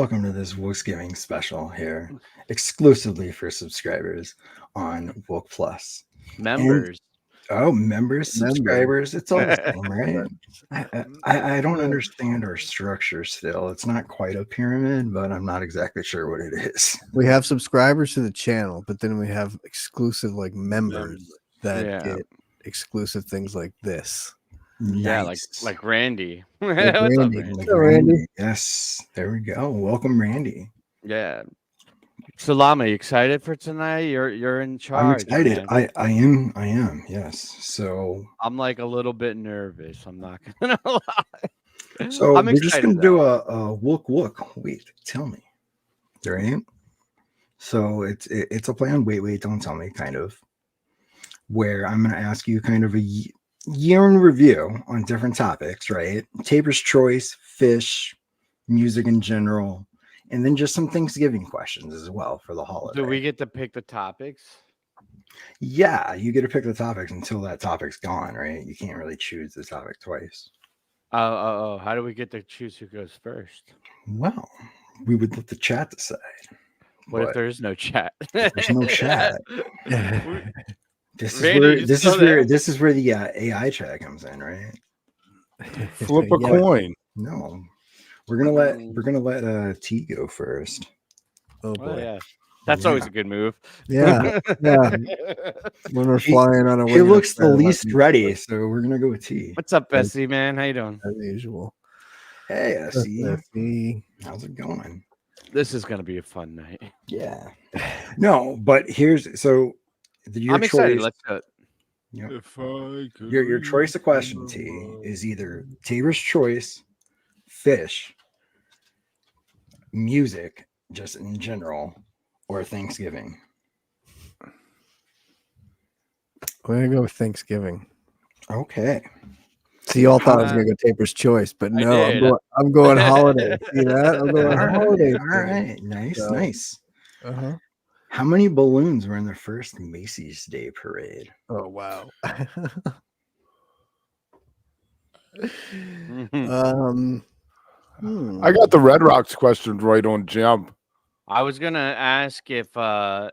welcome to this Wookgiving special here, exclusively for subscribers on Wook Plus. Members. Members, subscribers, it's all the same, right? I don't understand our structure still. It's not quite a pyramid, but I'm not exactly sure what it is. We have subscribers to the channel, but then we have exclusive members that get exclusive things like this. Nice. Yeah, like Randy. Like What's up, Randy. Randy? Hello, Randy. Yes, there we go. Welcome, Randy. Yeah. So Llama, you excited for tonight? You're in charge. I'm excited. Man. I am. Yes. So I'm like a little bit nervous. I'm not gonna lie. So I'm we're just gonna excited, do though. a Wook. Wait, tell me. Right? So it's a play on wait, don't tell me kind of, where I'm gonna ask you kind of a year in review on different topics, right? Taper's choice, fish, music in general, and then just some Thanksgiving questions as well for the holiday. Do we get to pick the topics? Yeah, you get to pick the topics until that topic's gone, right? You can't really choose the topic twice. Oh. How do we get to choose who goes first? Well, we would let the chat decide. What if there is no chat? There's no chat. This Randy, is where the AI chat comes in, right? Flip a coin. No, we're gonna let T go first. Oh boy. Oh, yeah. That's always a good move. Yeah. When we're flying on a wing. He looks the least ready, so we're gonna go with T. What's up, Bessie, man? How you doing? As usual. Hey, SC. How's it going? This is gonna be a fun night. Yeah. No, but here's your I'm excited. choice. Let's go. Your choice of question, T, is either Tabor's choice, fish, music, just in general, or Thanksgiving. We're gonna go with Thanksgiving. Okay. See, y'all thought I was gonna go Taper's choice, but no, I'm going holiday. See that? I'm going holiday. All right. Nice. Uh-huh. How many balloons were in the first Macy's Day Parade? Oh wow. I got the Red Rocks questions right on jump. I was gonna ask if the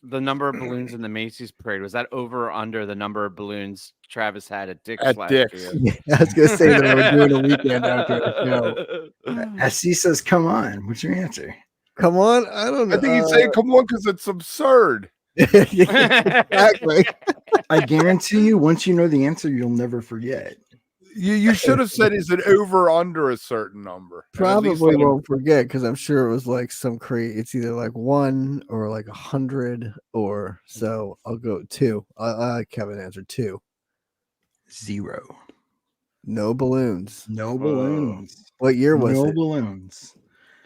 number of balloons in the Macy's parade was that over or under the number of balloons Travis had at Dick's last year? Yeah, I was gonna say that I would do it a weekend after the show. SC says, "Come on." What's your answer? Come on, I don't know. I think he's saying, "Come on," because it's absurd. Exactly. I guarantee you, once you know the answer, you'll never forget. You should have said, "Is it over or under a certain number?" Probably won't forget because I'm sure it was like some it's either like 1 or like 100 or so. I'll go 2. I Kevin answered 2. 0. No balloons. No balloons. What year was it? No balloons.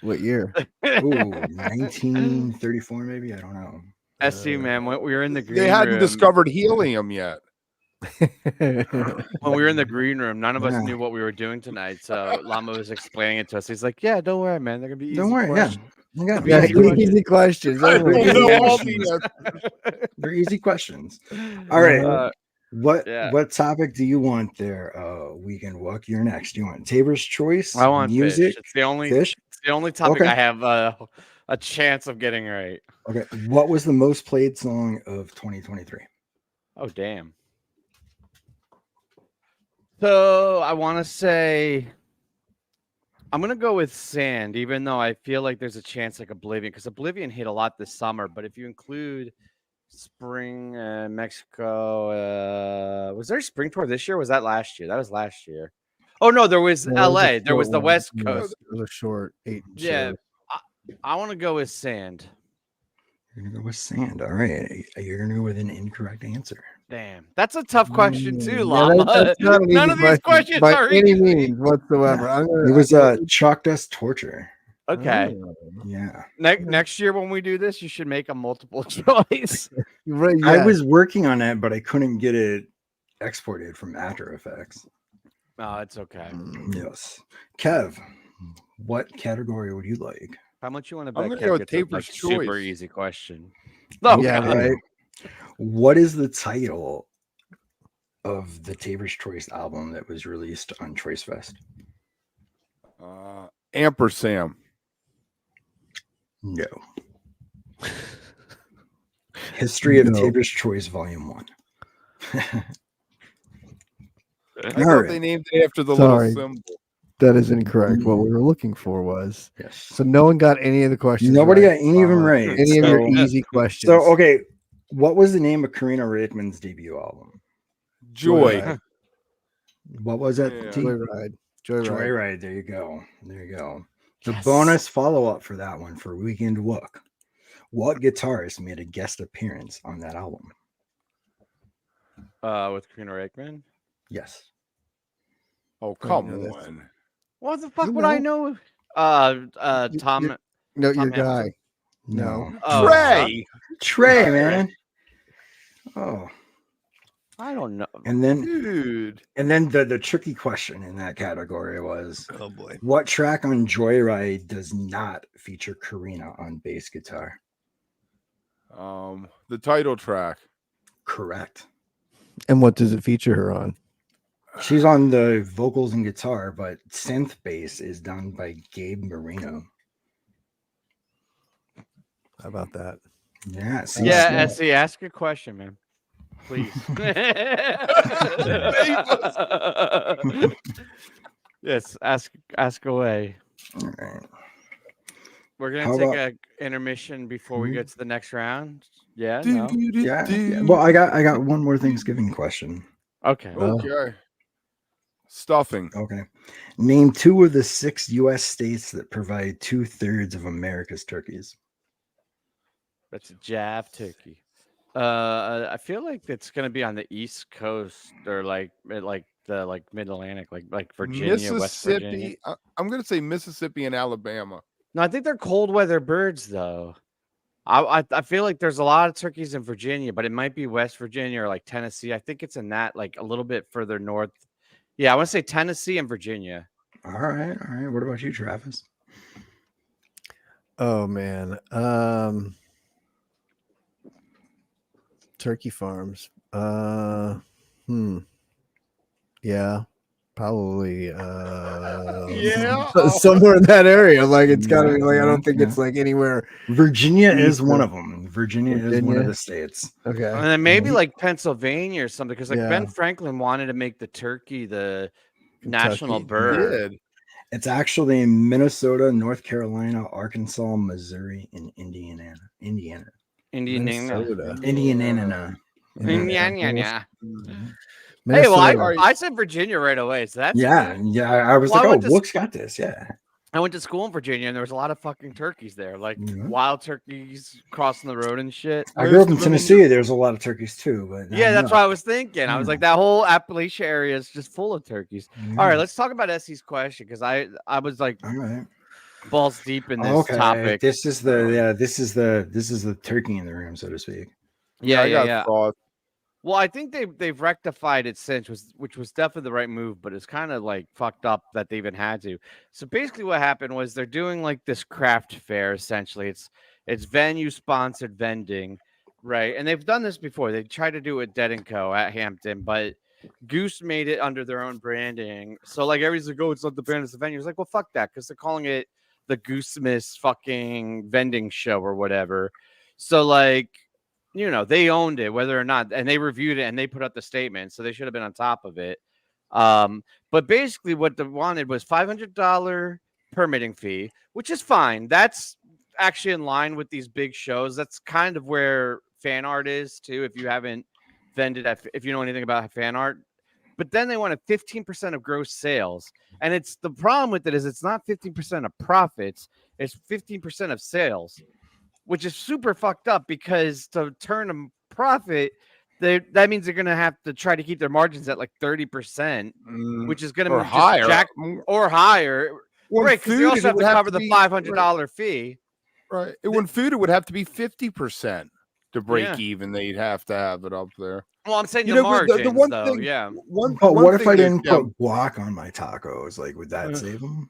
What year? Ooh, 1934 maybe. I don't know. SC man, when we were in the green They hadn't room, discovered helium yet. when we were in the green room, none of us knew what we were doing tonight. So Llama was explaining it to us. He's like, "Yeah, don't worry, man. They're gonna be easy. Don't worry, questions. Yeah, easy questions. They're easy questions. All right. What topic do you want there? Weekend Wook. You're next. You want Tabor's choice? I want music. Fish. It's the only fish. It's the only topic Okay. I have a chance of getting right. Okay. What was the most played song of 2023? Oh damn. So I want to say I'm gonna go with Sand, even though I feel like there's a chance like Oblivion, because Oblivion hit a lot this summer. But if you include Spring Mexico, was there a spring tour this year? Or was that last year? That was last year. Oh no, there was LA. There was the West Coast. It was a short 8. Yeah, I want to go with Sand. You're gonna go with Sand. All right. You're gonna go with an incorrect answer. Damn, that's a tough question too, Yeah, Llama. that's not an None easy of these questions by are any easy. means whatsoever. It was Chalk Dust Torture. Okay. Yeah. Next year when we do this, you should make a multiple choice. Right, yeah. I was working on that, but I couldn't get it exported from After Effects. Oh, it's okay. Yes. Kev, what category would you like? How much you want to I'm bet? gonna go with Kev gets a, Taper's super choice. easy question. Oh, Yeah, God. right. What is the title of the Tabor's Choice album that was released on Choice Fest? Ampersand. No. History of No. Tabor's Choice, Volume 1. I All thought right. they named it after the Sorry. little symbol. That is incorrect. What we were looking for was Yes. so no one got any of the questions. Nobody right. got any of them right. Any of your So, easy questions. so okay, what was the name of Karina Raikman's debut album? Joy. Joyride. What was that? Yeah. T? Joyride. Joyride. There you go. There you go. The Yes. bonus follow-up for that one for Weekend Wook. What guitarist made a guest appearance on that album? With Karina Raikman. Yes. Oh, you come know this. on. What the fuck You would I know. know? You- Tom. No, Tom your guy. Hamilton? No. Oh, Trey. Trey, Trey. man. Oh. I don't know. And then Dude. the tricky question in that category was, Oh boy. what track on Joyride does not feature Karina on bass guitar? The title track. Correct. And what does it feature her on? She's on the vocals and guitar, but synth bass is done by Gabe Marino. How about that? Yeah. See, Yeah, so- Essie, ask a question, man. Please. Yes, ask away. All right. We're gonna How take about- a intermission before we Mhm. get to the next round. Yeah, no. Yeah. Well, I got one more Thanksgiving question. Okay. Okay. Stuffing. Okay. Name 2 of the 6 U.S. states that provide 2/3 of America's turkeys. That's a jab turkey. I feel like it's gonna be on the East Coast or like the Mid Atlantic, like Virginia, West Virginia. Mississippi. I'm going to say Mississippi and Alabama. No, I think they're cold weather birds though. I feel like there's a lot of turkeys in Virginia, but it might be West Virginia or like Tennessee. I think it's in that like a little bit further north. Yeah, I want to say Tennessee and Virginia. All right. All right. What about you, Travis? Oh man. Turkey farms. Yeah. Probably Yeah. somewhere in that area. Like it's gotta be like I don't think Yeah. it's like anywhere. Virginia is East one of- of them. Virginia is one Virginia? of the states. Okay. And then maybe Mhm. like Pennsylvania or something, because like Ben Yeah. Franklin wanted to make the turkey the national Kentucky. bird. Did. It's actually in Minnesota, North Carolina, Arkansas, Missouri, and Indiana. Indiana. Minnesota. Indiana. Indiana. Mhm. Hey, well, Minnesota. I said Virginia right away, so that's Yeah, good. yeah. I was Well, I like, oh, went to Wook's got this. Yeah. I went to school in Virginia, and there was a lot of fucking turkeys there, like Mhm. wild turkeys crossing the road and shit. I grew up Most in of them in Tennessee. There's a lot of turkeys too, but not Yeah, that's enough. what I was thinking. I was Yeah. like, that whole Appalachia area is just full of turkeys. Yeah. All right, let's talk about Essie's question because I was like All right. balls deep in this Okay. topic. This is the turkey in the room, so to speak. Yeah, I yeah, got yeah. thoughts. Well, I think they've rectified it since, which was definitely the right move, but it's kind of like fucked up that they even had to. So basically, what happened was they're doing like this craft fair. Essentially, it's venue sponsored vending, right? And they've done this before. They tried to do it with Dead & Co. at Hampton, but Goose made it under their own branding. So like everybody's like, oh, it's not the brand, it's the venue. It's like, well, fuck that, because they're calling it the Goosemas fucking vending show or whatever. So like, you know, they owned it, whether or not, and they reviewed it and they put out the statement, so they should have been on top of it. But basically, what they wanted was $500 permitting fee, which is fine. That's actually in line with these big shows. That's kind of where fan art is too. If you haven't vended at, if you know anything about fan art, but then they wanted 15% of gross sales, and it's the problem with it is it's not 15% of profits; it's 15% of sales, which is super fucked up because to turn a profit, that means they're gonna have to try to keep their margins at like 30%, which is gonna Or just higher. or higher, When right? Because you food, also it have would to have cover to the be- $500 fee. Right. When food, it would have to be 50% to break Yeah. even. They'd have to have it up there. Well, I'm saying You the know, but margins, the one though. thing, Yeah. one. But one what if thing I is, didn't yeah, put guac on my tacos? Like, would that save them?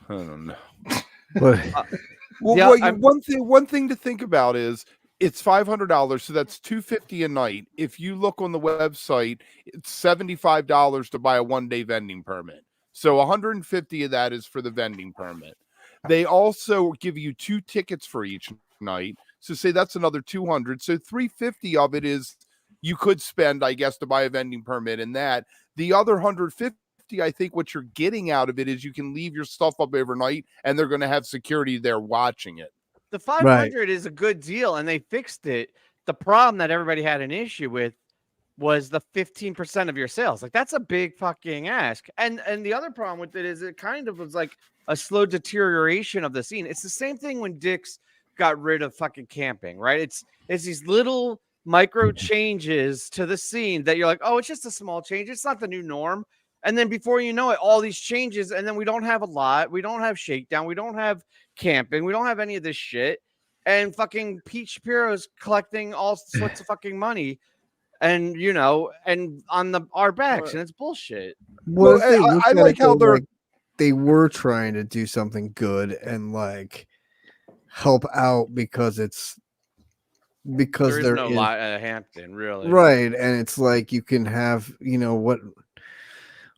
I don't know. But Well, Yeah, well, I'm- one thing to think about is it's $500, so that's $250 a night. If you look on the website, it's $75 to buy a 1-day vending permit. So $150 of that is for the vending permit. They also give you 2 tickets for each night. So say that's another 200. So 350 of it is you could spend, I guess, to buy a vending permit and that. The other 150, I think what you're getting out of it is you can leave your stuff up overnight and they're going to have security there watching it. The 500 is a good deal, and they fixed it. The problem that everybody had an issue with was the 15% of your sales. Like, that's a big fucking ask. And the other problem with it is it kind of was like a slow deterioration of the scene. It's the same thing when Dick's got rid of fucking camping, right? It's these little micro changes to the scene that you're like, oh, it's just a small change. It's not the new norm. And then before you know it, all these changes, and then we don't have a lot. We don't have shakedown. We don't have camping. We don't have any of this shit. And fucking Pete Shapiro's collecting all sorts of fucking money, and and on our backs, and it's bullshit. Well, Well, I like how they were trying to do something good and like help out because there is no lot at Hampton, really, right? And it's like you can have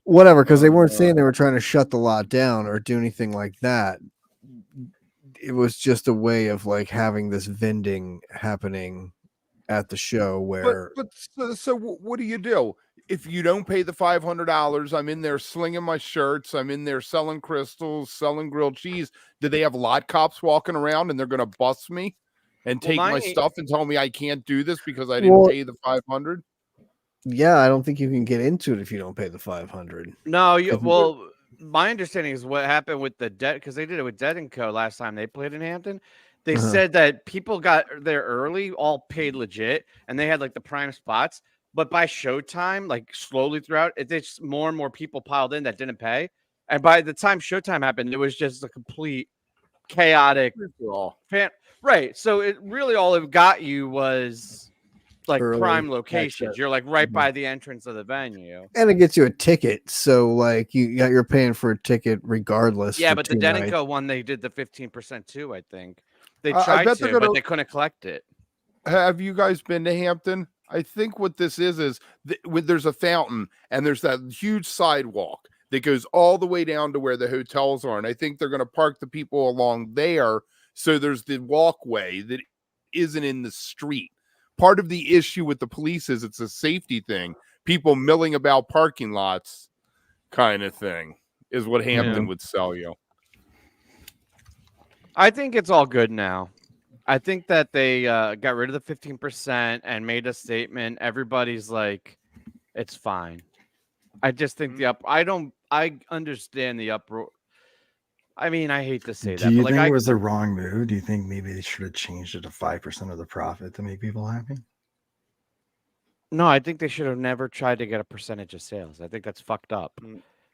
whatever, because they weren't saying they were trying to shut the lot down or do anything like that. It was just a way of like having this vending happening at the show where. So what do you do if you don't pay the $500? I'm in there slinging my shirts. I'm in there selling crystals, selling grilled cheese. Do they have lot cops walking around and they're going to bust me and take my stuff and tell me I can't do this because I didn't pay the 500? Yeah, I don't think you can get into it if you don't pay the 500. No, well, my understanding is what happened with the Dead, because they did it with Dead & Co. last time they played in Hampton. They said that people got there early, all paid legit, and they had like the prime spots. But by showtime, like slowly throughout, it's more and more people piled in that didn't pay. And by the time showtime happened, it was just a complete chaotic right. So it really all it got you was like early prime locations. You're like right by the entrance of the venue, and it gets you a ticket. So like you're paying for a ticket regardless. Yeah, but the Dead & Co. one, they did the 15% too. I think they tried to, but they couldn't collect it. Have you guys been to Hampton? I think what this is there's a fountain and there's that huge sidewalk that goes all the way down to where the hotels are. And I think they're going to park the people along there. So there's the walkway that isn't in the street. Part of the issue with the police is it's a safety thing. People milling about parking lots kind of thing is what Hampton would sell you. I think it's all good now. I think that they got rid of the 15% and made a statement. Everybody's like, it's fine. I just think I understand the uproar. I mean, I hate to say that. Do you but think it was the wrong move? Do you think maybe they should have changed it to 5% of the profit to make people happy? No, I think they should have never tried to get a percentage of sales. I think that's fucked up.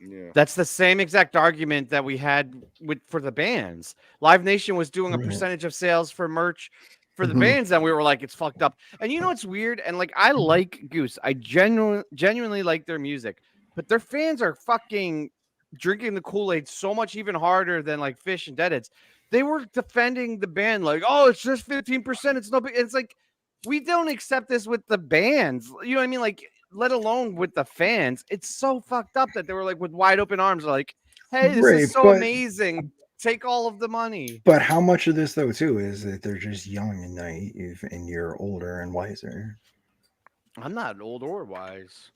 Yeah. That's the same exact argument that we had for the bands. Live Nation was doing a percentage of sales for merch for the bands, and we were like, it's fucked up. And you know what's weird? And like, I like Goose. I genuinely like their music, but their fans are fucking drinking the Kool-Aid so much even harder than like Fish and Deadheads. They were defending the band like, oh, it's just 15%. It's no big. It's like, we don't accept this with the bands. You know what I mean? Like, let alone with the fans. It's so fucked up that they were like with wide open arms, like, hey, this is so amazing. Take all of the money. But how much of this though too is that they're just young and naive and you're older and wiser? I'm not old or wise.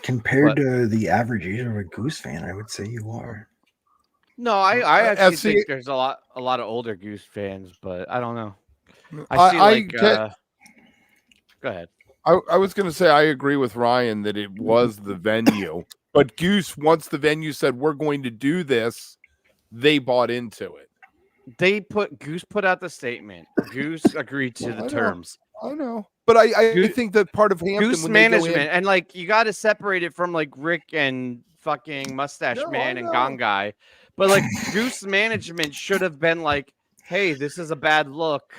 Compared to the average age of a Goose fan, I would say you are. No, I actually think there's a lot of older Goose fans, but I don't know. Go ahead. I was going to say I agree with Ryan that it was the venue, but Goose, once the venue said we're going to do this, they bought into it. Goose put out the statement. Goose agreed to the terms. I know, but I think that part of Hampton Goose management and like you got to separate it from like Rick and fucking Mustache Man and Gong Guy, but like Goose management should have been like, hey, this is a bad look.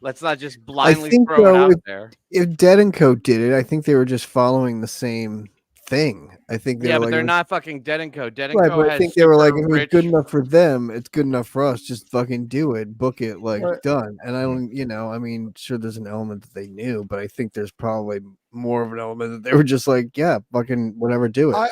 Let's not just blindly throw it out there. If Dead & Co. did it, I think they were just following the same thing. I think but they're not fucking Dead & Co. Dead & right, Co. But I think they were like, if it's good enough for them, it's good enough for us. Just fucking do it, book it, like done. And I don't, I mean, sure, there's an element that they knew, but I think there's probably more of an element that they were just like, yeah, fucking whatever, do it.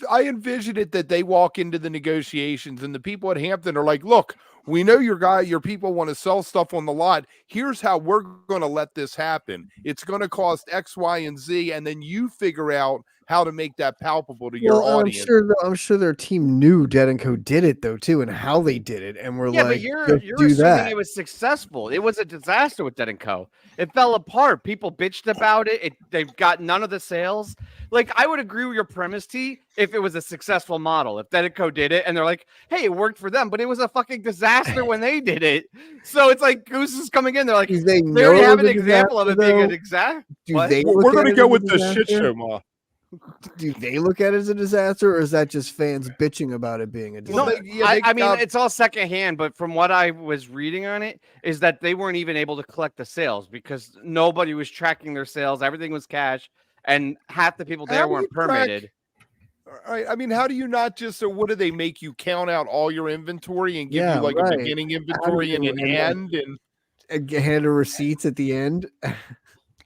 I envision it that they walk into the negotiations and the people at Hampton are like, look, we know your people want to sell stuff on the lot. Here's how we're going to let this happen. It's going to cost X, Y, and Z. And then you figure out how to make that palpable to your audience. I'm sure their team knew Dead and Co did it though too, and how they did it, and we're Yeah, like, but you're "Just do assuming that." it was successful. It was a disaster with Dead and Co. It fell apart. People bitched about it. They've got none of the sales. Like, I would agree with your premise, T, if it was a successful model. If Dead and Co did it and they're like, hey, it worked for them, but it was a fucking disaster when they did it. So it's like Goose is coming in. They're like, Do they they already know have it an was a example of it disaster, being an though? exact. Do What? they We're look going at to it go as a with the shit disaster? show, Ma. Do they look at it as a disaster, or is that just fans bitching about it being a Well, disaster? I mean, it's all secondhand, but from what I was reading on it, is that they weren't even able to collect the sales because nobody was tracking their sales. Everything was cash, and half the people there How do weren't you track- permitted. I mean, how do you not just, so what do they make you count out all your inventory and give Yeah, you like right. a beginning inventory and you- an and, like, end? And hand of receipts at the end.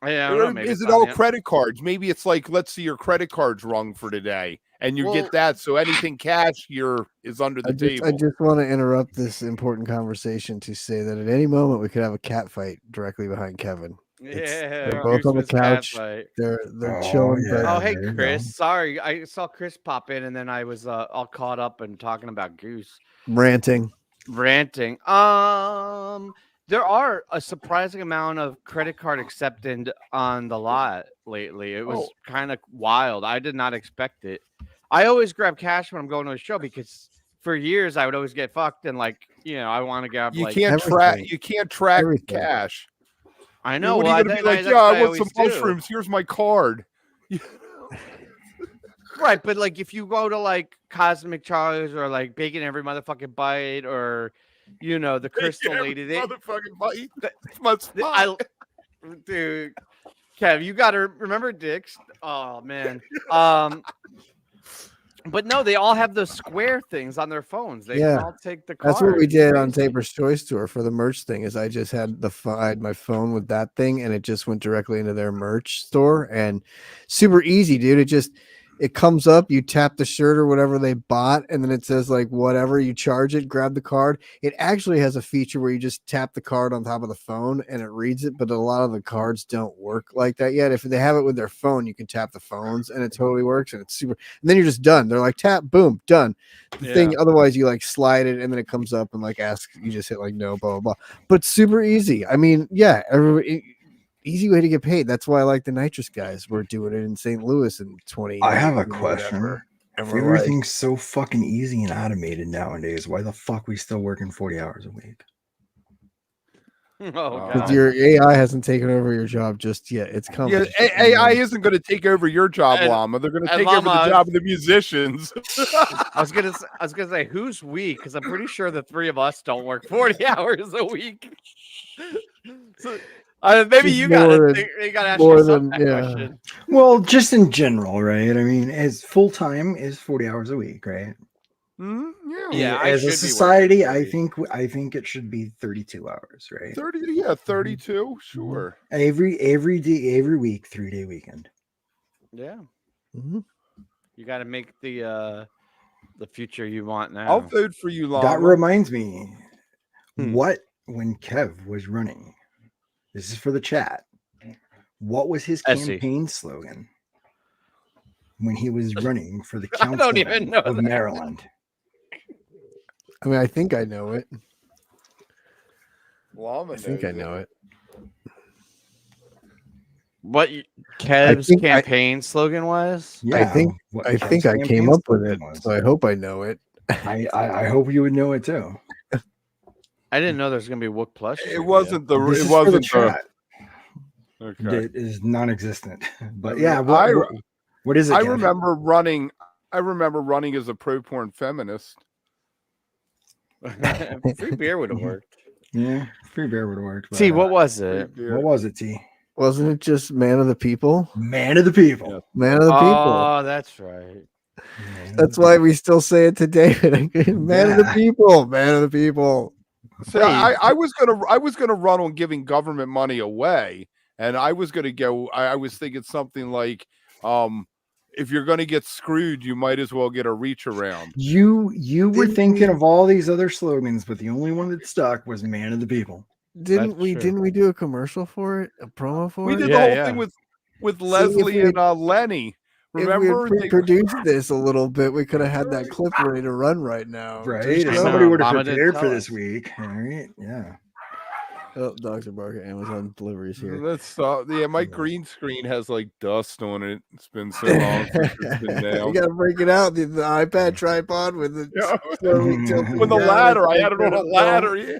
Yeah, I don't know, maybe is it's it on all the- credit cards? Maybe it's like, let's see your credit cards rung for today, and you Well- get that. So anything cash here is under the I table. just want to interrupt this important conversation to say that at any moment we could have a cat fight directly behind Kevin. Yeah, they're both on the Goose was cat couch. fight. They're Oh, chilling. yeah. But Oh, hey, there you Chris. go. Sorry, I saw Chris pop in, and then I was all caught up and talking about Goose ranting. ranting. There are a surprising amount of credit card accepted on the lot lately. It was kind of wild. I did not expect it. I always grab cash when I'm going to a show because for years I would always get fucked and I want to grab You like can't everything. track Everything. cash. I know. What well, are you going to be like? that's Yeah, what I want some always do. mushrooms. Here's my card. Right, but like if you go to like Cosmic Charlie's or like Bacon Every Motherfucking Bite or the Crystal Lady, Motherfucking bite. It's my spot. dude, Kev, you got to remember Dick's. Oh man, but no, they all have those square things on their phones. They can all take the card. That's what we It's did on crazy. Taper's Choice Tour for the merch thing. Is I just had I had my phone with that thing, and it just went directly into their merch store, and super easy, dude. It comes up, you tap the shirt or whatever they bought, and then it says like whatever, you charge it, grab the card. It actually has a feature where you just tap the card on top of the phone and it reads it, but a lot of the cards don't work like that yet. If they have it with their phone, you can tap the phones and it totally works, and it's super, and then you're just done. They're like tap, boom, done. The thing, otherwise you like slide it and then it comes up and like ask, you just hit like no, blah blah blah. But super easy. I mean, yeah, easy way to get paid. That's why I like the nitrous guys. We're doing it in St. Louis in 20. I have a question. And If we're like, everything's so fucking easy and automated nowadays, why the fuck we still working 40 hours a week? Oh because god. your AI hasn't taken over your job just yet. It's coming. Yeah, AI isn't going to take over your job, And- Llama. They're going to and take over the Llama- job of the musicians. I was gonna say who's we because I'm pretty sure the three of us don't work 40 hours a week. So, maybe Just you got more to ask more yourself than- that yeah. question. Well, just in general, right? I mean, as full time is 40 hours a week, right? Mhm, Yeah, I As should a be society, working 30. I think it should be 32 hours, right? 30, yeah, 32, sure. Every day, every week, 3-day weekend. Yeah, Mhm. you got to make the future you want now. I'll vote for you, Llama. That reminds me, Hmm. when Kev was running, this is for the chat. What was his Essie. campaign slogan when he was running for the I don't council even know of that. Maryland? I mean, I think I know it. Llama I think I knows it. know it. What Kev's think campaign slogan was? I think what I Kev's think I came campaign up with slogan it, was. so I hope I know it. I hope you would know it too. I didn't know there's gonna be Wook Plus. It wasn't the. This It is for the wasn't the. chat. Okay. It is non-existent. But mean, yeah, what is it? I Kev? remember running. I remember running as a pro porn feminist. Free beer would have worked. Yeah, free bear would have worked. See, but, what was it? what was it, T? Wasn't it just man of the people? Man of the people. Yeah. Man of the people. Oh, that's right. Man of That's the why we still say it to David. Man of the Yeah. people. Man of the people. So I was gonna run on giving government money away, and I was going to go. I was thinking something like, if you're going to get screwed, you might as well get a reach around. You were Didn't thinking we- of all these other slogans, but the only one that stuck was "Man of the People." Didn't That's we? true. Didn't we do a commercial for it? A promo for We it? did Yeah, the whole yeah. thing with if Leslie we- and Lenny. If we had Remember? pre-produced this a little bit, we could have had that clip ready to run right now. Right? Just If I go. somebody know, would have Mama didn't prepared tell for this us. week, all right? Yeah. Oh, dogs are barking. Amazon deliveries here. Let's stop. Yeah, my green screen has like dust on it. It's been so long since it's been You down. gotta break it out. The iPad tripod with the Yeah. slowly tilting When the down ladder, as I you had it get on a it ladder. Yeah.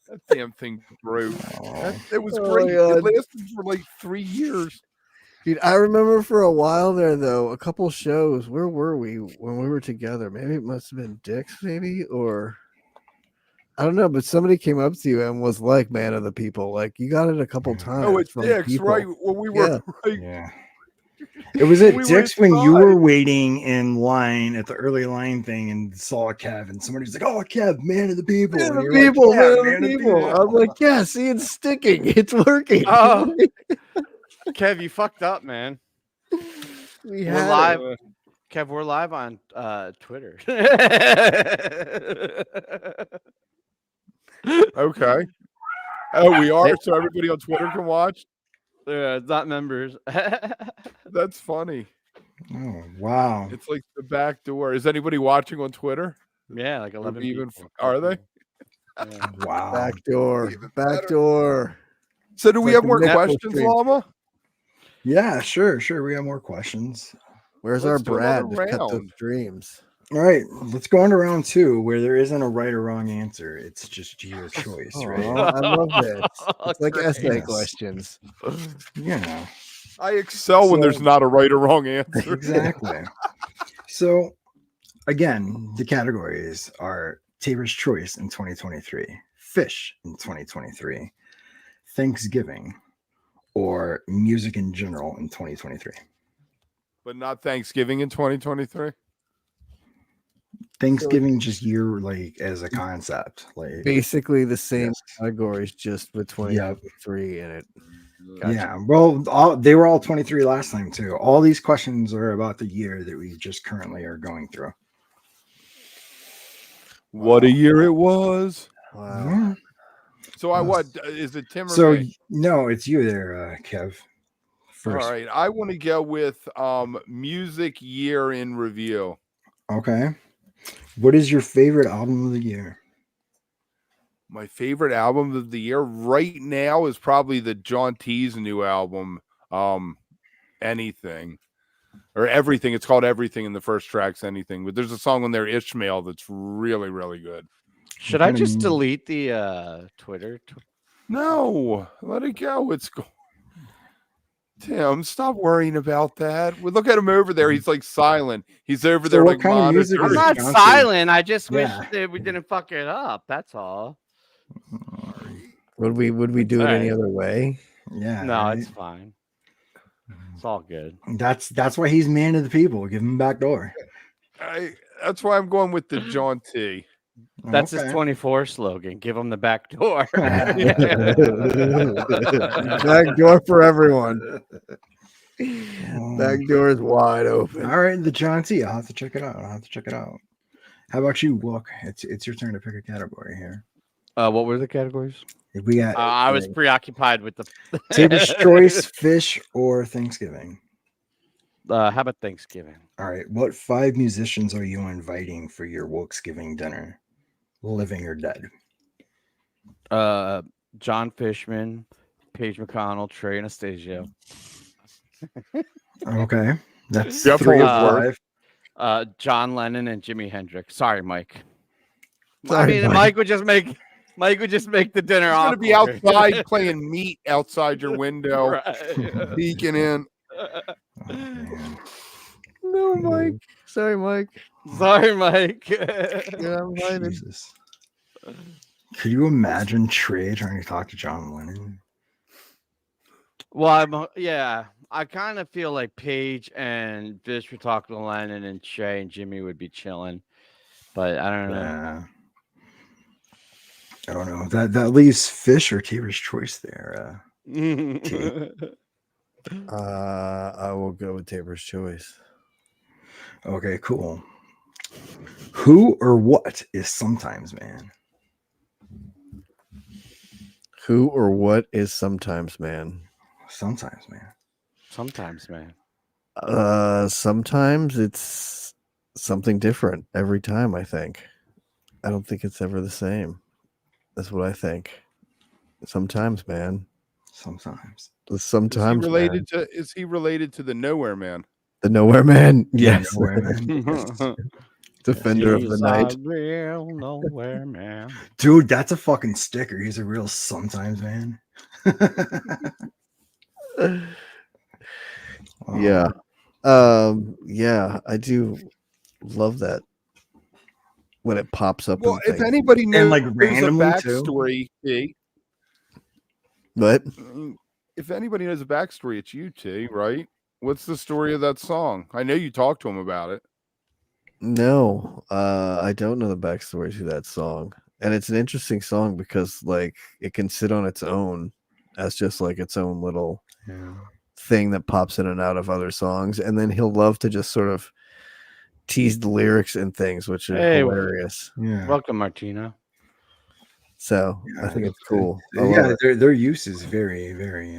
That damn thing broke. Oh, It was Oh, great. God. It lasted for like 3 years. Dude, I remember for a while there though, a couple shows. Where were we when we were together? Maybe it must have been Dick's, maybe, or I don't know. But somebody came up to you and was like, "Man of the people." Like you got it a couple times. Oh, it's from Dick's, people. right? When we were Yeah. right. yeah. It was at We were Dick's when you inside. were waiting in line at the early line thing and saw a Kev, and somebody was like, "Oh, Kev, man of the people." Man of And the you're like, people, "Yeah, man of man the people. I was like, "Yeah, see, it's sticking. It's working." Oh. Kev, you fucked up, man. we We're had live. it. Kev, we're live on Twitter. Okay. Oh, we are. So everybody on Twitter can watch. Yeah, it's not members. That's funny. Oh, wow. It's like the back door. Is anybody watching on Twitter? Yeah, like 11 even people. are they? Yeah. Wow. Back door. Even Back better. door. So do It's we like have the more nipple questions, stream. Llama? Yeah, sure. We have more questions. Where's Let's our do another Brad to cut those round. streams? All right, let's go on to round 2 where there isn't a right or wrong answer. It's just your choice, Oh, right? I love this. It's like Great. essay Yes. questions. Yeah, I excel when there's So- not a right or wrong answer. exactly. So, again, the categories are Tabor's Choice in 2023, Fish in 2023, Thanksgiving, or music in general in 2023. But not Thanksgiving in 2023. Thanksgiving just year like as a concept, like Basically the same yes. categories, just with 2023 in it. Gotcha. Yeah, well, they were all 23 last time too. All these questions are about the year that we just currently are going through. What a year it was. Wow. Yeah. So I what is it Tim or So me? no, it's you there, Kev. First, All right, I want to go with music year in review. okay. What is your favorite album of the year? My favorite album of the year right now is probably the John T's new album, Anything or Everything. It's called Everything, and the first track's Anything. But there's a song on there, Ishmael, that's really, really good. Should I Kinda just mean- delete the Twitter? No, let it go. It's go. Tim, stop worrying about that. Well, look at him over there. He's like silent. He's over So there what like kind of music I'm is monitoring. not John T? silent. I just wish Yeah. that we didn't fuck it up. That's all. Would we do it any Alright. other way? Yeah, No, right? it's fine. It's all good. That's why he's man of the people. Give him back door. That's why I'm going with the John T. That's his Okay. 24 slogan. Give him the back door. Back door for everyone. Oh. Back door is wide open. All right, the John T. I'll have to check it out. How about you, Wook? It's your turn to pick a category here. What were the categories? If we got I was preoccupied with the Tabor's Choice, Fish, or Thanksgiving. How about Thanksgiving? All right, what 5 musicians are you inviting for your Wookgiving dinner, living or dead? John Fishman, Paige McConnell, Trey Anastasio, Okay, that's Yeah, 3 of uh, 5. John Lennon, and Jimi Hendrix. Sorry, Mike. Sorry, I mean, Mike. Mike would just make the dinner. He's going to be awkward. outside playing meat outside your window, Right. peeking in. Oh, man. No, Mike. Sorry, Mike. Sorry, Mike. Yeah, I'm invited. Jesus. Could you imagine Trey trying to talk to John Lennon? Well, I kind of feel like Paige and Fish were talking to Lennon, and Trey and Jimmy would be chilling, but I don't know. I don't know. That leaves Fish or Tabor's Choice there. I will go with Tabor's choice. Okay, cool. Who or what is sometimes man? Who or what is sometimes man? Sometimes man. Sometimes, man. Sometimes it's something different every time, I think. I don't think it's ever the same. That's what I think. Sometimes, man. Sometimes. Sometimes, man. Is he related to the Nowhere Man? The Nowhere Man. Yes. Nowhere man. Defender of the He's night. a real nowhere man. Dude, that's a fucking sticker. He's a real sometimes man. Yeah. Yeah, I do love that when it pops up Well, in if things. anybody knows like a randomly too. backstory, T, But if anybody knows a backstory, it's you, T, right? What's the story of that song? I know you talked to him about it. no, I don't know the backstory to that song. And it's an interesting song because like it can sit on its own as just like its own little Yeah. thing that pops in and out of other songs. And then he'll love to just sort of tease the lyrics and things, which are Hey, hilarious. Yeah. welcome, Martina. So I think it's cool. I love Yeah, it. their use is very, very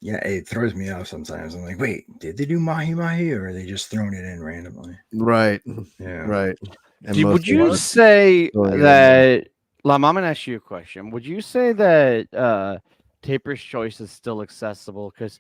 yeah, it throws me off sometimes. I'm like, wait, did they do Mahi Mahi or are they just throwing it in randomly? Right. Yeah. Right. And Would mostly you just say throwing it in that, Lam, I'm gonna ask you a question. Would you say that Taper's Choice is still accessible? Because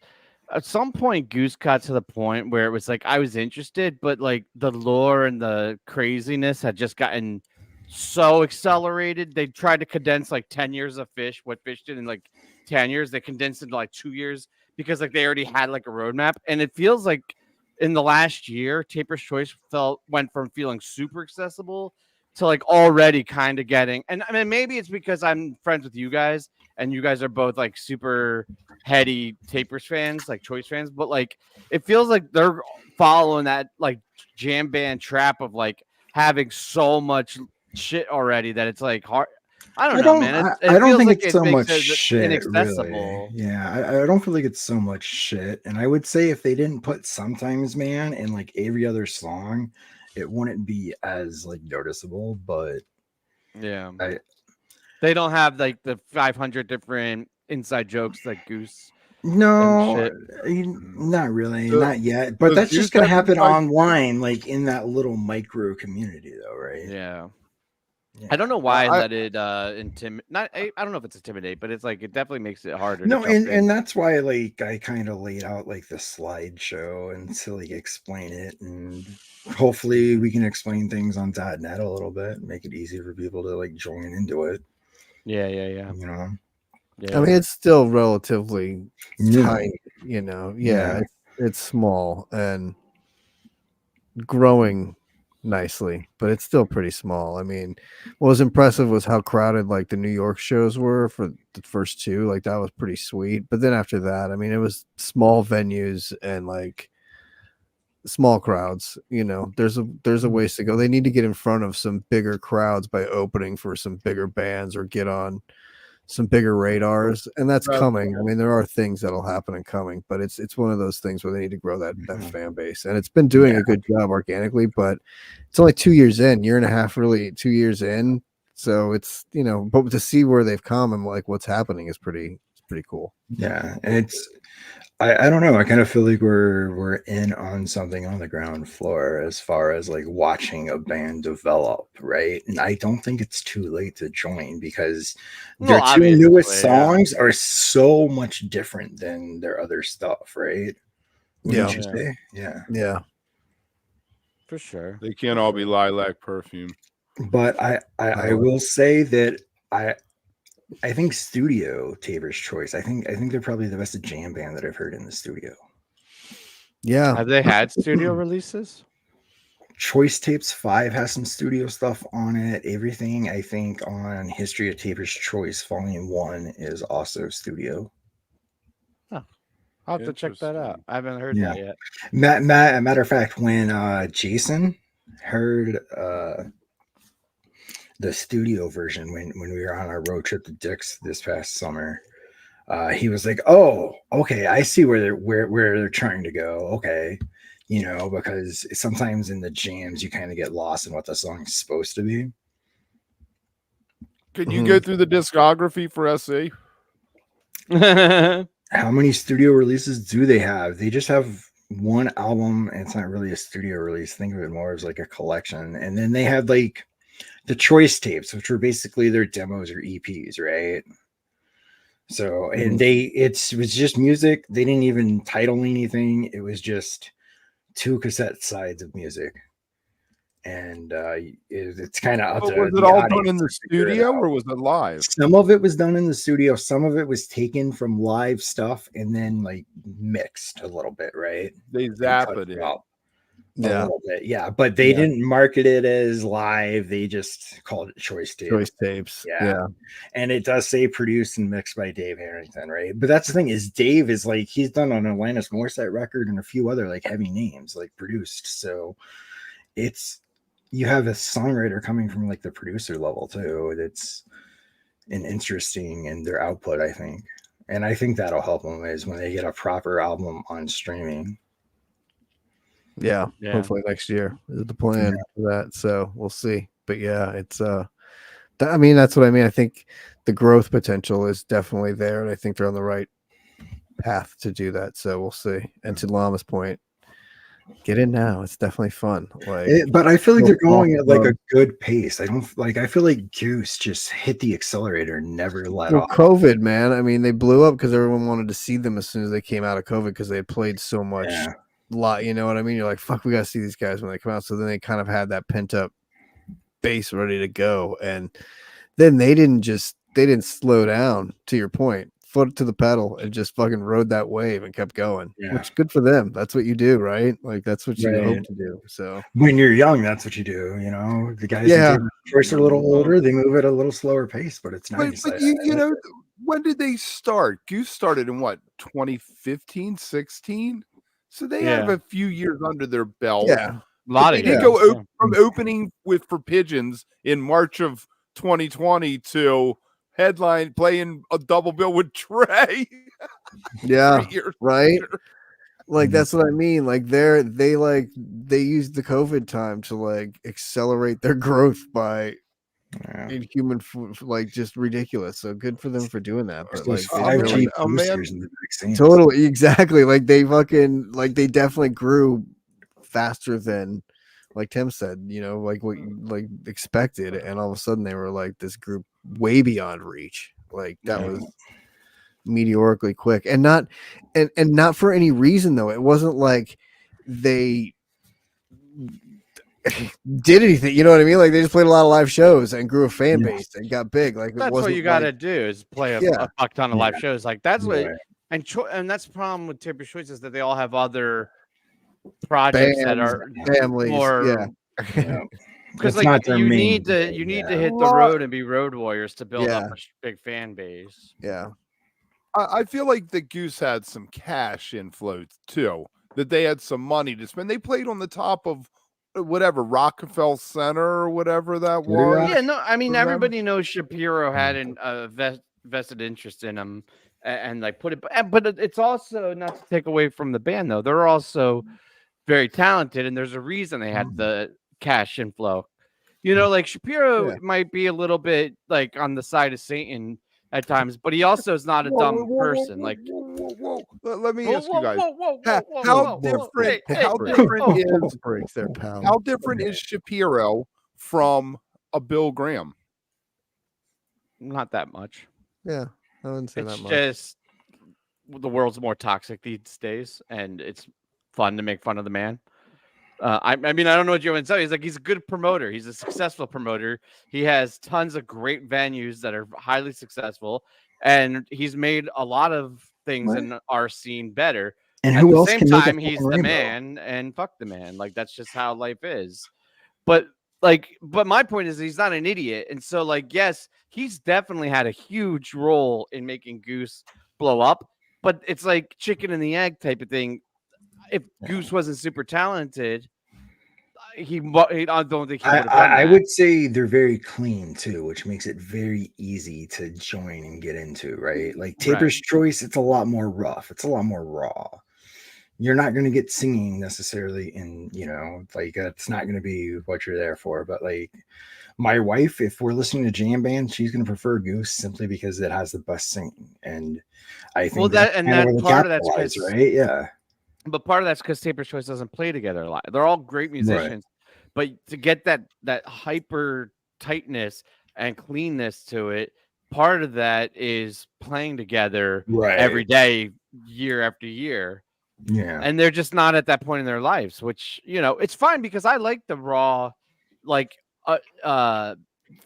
at some point Goose got to the point where it was like I was interested, but like the lore and the craziness had just gotten so accelerated. They tried to condense like 10 years of fish, what fish did in like 10 years. They condensed into like 2 years because like they already had like a roadmap. And it feels like in the last year, Taper's Choice went from feeling super accessible to like already kind of getting, and I mean maybe it's because I'm friends with you guys and you guys are both like super heady Tapers fans, like Choice fans, but like it feels like they're following that like jam band trap of like having so much shit already that it's like hard. I don't know, man. I It don't feels think like it's it so makes much it shit, really. inaccessible. Yeah, I don't feel like it's so much shit. And I would say if they didn't put Sometimes Man in like every other song, it wouldn't be as like noticeable. But Yeah. I They don't have like the 500 different inside jokes like Goose and no, shit. not really, Does not yet. But that's Goose just gonna have happen inside? online, like in that little micro community, though, right? Yeah. Yeah. I don't know why I I let it intimidate. Not I don't know if it's intimidate, but it's like it definitely makes it harder to No, jump in. and that's why like I kind of laid out like the slideshow and to like explain it, and hopefully we can explain things on .net a little bit, make it easy for people to like join into it. Yeah. You know, Yeah. I mean, it's still relatively new. tiny, you know. Yeah. It's small and growing nicely, but it's still pretty small. I mean, what was impressive was how crowded like the New York shows were for the first two. Like that was pretty sweet. But then after that, I mean, it was small venues and like small crowds. You know, there's a ways to go. They need to get in front of some bigger crowds by opening for some bigger bands or get on some bigger radars, and that's coming. I mean, there are things that'll happen and coming, but it's one of those things where they need to grow that Mhm. fan base, and it's been doing Yeah. a good job organically, but it's only 2 years in, year and a half, really 2 years in. So it's but to see where they've come and like what's happening is pretty cool. Yeah, and it's I don't know. I kind of feel like we're in on something on the ground floor as far as like watching a band develop, right? And I don't think it's too late to join because Well, their two newest obviously, yeah. songs are so much different than their other stuff, right? Wouldn't you Yeah. say? Yeah. Yeah. For sure. They can't all be Lilac Perfume. But I will say that I think Studio Tabor's Choice. I think they're probably the best jam band that I've heard in the studio. Yeah. Have they had studio releases? Choice Tapes 5 has some studio stuff on it. Everything I think on History of Tabor's Choice Volume 1 is also studio. I'll have to check that out. Interesting. I haven't heard Yeah. that yet. Matter of fact, when Jason heard the studio version when we were on our road trip to Dick's this past summer, he was like, "Oh, okay, I see where they're trying to go." Okay, because sometimes in the jams you kind of get lost in what the song's supposed to be. Can you go through the discography for SC? How many studio releases do they have? They just have one album, and it's not really a studio release. Think of it more as like a collection. And then they had like the choice tapes, which were basically their demos or EPs, right? So, and it was just music. They didn't even title anything. It was just two cassette sides of music. And it's kind of up But to was it the all done audience in the to figure it studio out. or was it live? Some of it was done in the studio. Some of it was taken from live stuff and then like mixed a little bit, right? They And zapped touched it. up a Yeah, little bit. Yeah, but they didn't market it as live. They just called it choice tape. choice tapes. Yeah. And it does say produced and mixed by Dave Harrington, right? But that's the thing is Dave is like he's done an Alanis Morissette record and a few other like heavy names like produced. So it's you have a songwriter coming from like the producer level too. That's an interesting in their output, I think. And I think that'll help them is when they get a proper album on streaming. Yeah, Yeah. hopefully next year is the plan for that. So we'll see. But yeah, it's I mean, that's what I mean. I think the growth potential is definitely there, and I think they're on the right path to do that. So we'll see. And to Llama's point, get in now. It's definitely fun. Like, But I feel like no they're going at like a problem. good pace. I don't like. I feel like Goose just hit the accelerator and never let Well, off. COVID, man. I mean, they blew up because everyone wanted to see them as soon as they came out of COVID because they had played so much. Yeah. Lot, you know what I mean? You're like, fuck, we gotta see these guys when they come out. So then they kind of had that pent up base ready to go, and then they didn't slow down. To your point, foot to the pedal, and just fucking rode that wave and kept going. Yeah. Which good for them. That's what you do, right? Like that's what you hope Right. to do. So When you're young, that's what you do. The guys yeah, who first are a little older, they move at a little slower pace, but it's But, nice. but I you like know, it. when did they start? Goose started in what, 2015, 16? So they have Yeah. a few years under their belt. yeah, A lot They of did years, go yeah. from opening for Pigeons in March of 2020 to headline playing a double bill with Trey. yeah, 3 years right. later. Like that's what I mean. Like they used the COVID time to like accelerate their growth by Yeah. inhuman, like just ridiculous. So good for them for doing that. But like Those they 5G really, boosters and the vaccines. totally, exactly. Like they fucking like they definitely grew faster than like Tim said. Like what you like expected, and all of a sudden they were like this group way beyond reach. Like that Yeah. was meteorically quick, and not for any reason though. It wasn't like they did anything, you know what I mean? Like they just played a lot of live shows and grew a fan Yeah. base and got big. Like it That's what wasn't you got to like, do is play a Yeah. fuck ton of live Yeah. shows. Like that's what, Right. and that's the problem with Tipper's Choice is that they all have other projects that bands, are families. more Yeah. Yeah. because It's like not their you main need to thing, you need yeah. to hit the Lot- road and be road warriors to build Yeah. up a big fan base. Yeah. I feel like the Goose had some cash inflow too, that they had some money to spend. They played on the top of whatever Rockefeller Center or whatever that Did they was. really? Yeah, no, I mean for them. everybody knows Shapiro had a vested interest in him, and like put it, but it's also not to take away from the band though. They're also very talented, and there's a reason they had the cash inflow. Like Shapiro Yeah. might be a little bit like on the side of Satan at times, but he also is not a dumb person. Like, whoa. Let me whoa, ask you guys, whoa, how different? How different is breaks their power? how different is Shapiro from a Bill Graham? not that much. Yeah. I wouldn't say It's that much. just the world's more toxic these days, and it's fun to make fun of the man. I mean, I don't know what you want to tell you. He's a good promoter. He's a successful promoter. He has tons of great venues that are highly successful, and he's made a lot of things What? in our scene better. And At who the else same can make a time, he's fucking the rainbow? man, and fuck the man. Like that's just how life is. But my point is he's not an idiot, and so yes, he's definitely had a huge role in making Goose blow up. But it's like chicken and the egg type of thing. If Goose wasn't super talented, I don't think he would have done I that. would say they're very clean too, which makes it very easy to join and get into, right? Like Taper's Choice, it's a lot more rough. It's a lot more raw. You're not going to get singing necessarily in, like it's not going to be what you're there for. But like my wife, if we're listening to jam band, she's going to prefer Goose simply because it has the best singing. And I think that's kind of where they part of that's capitalize, because right? Yeah. But part of that's because Taper's Choice doesn't play together a lot. They're all great musicians, but to get that hyper tightness and cleanness to it, part of that is playing together every Right. day, year after year. Yeah. And they're just not at that point in their lives, which it's fine because I like the raw, like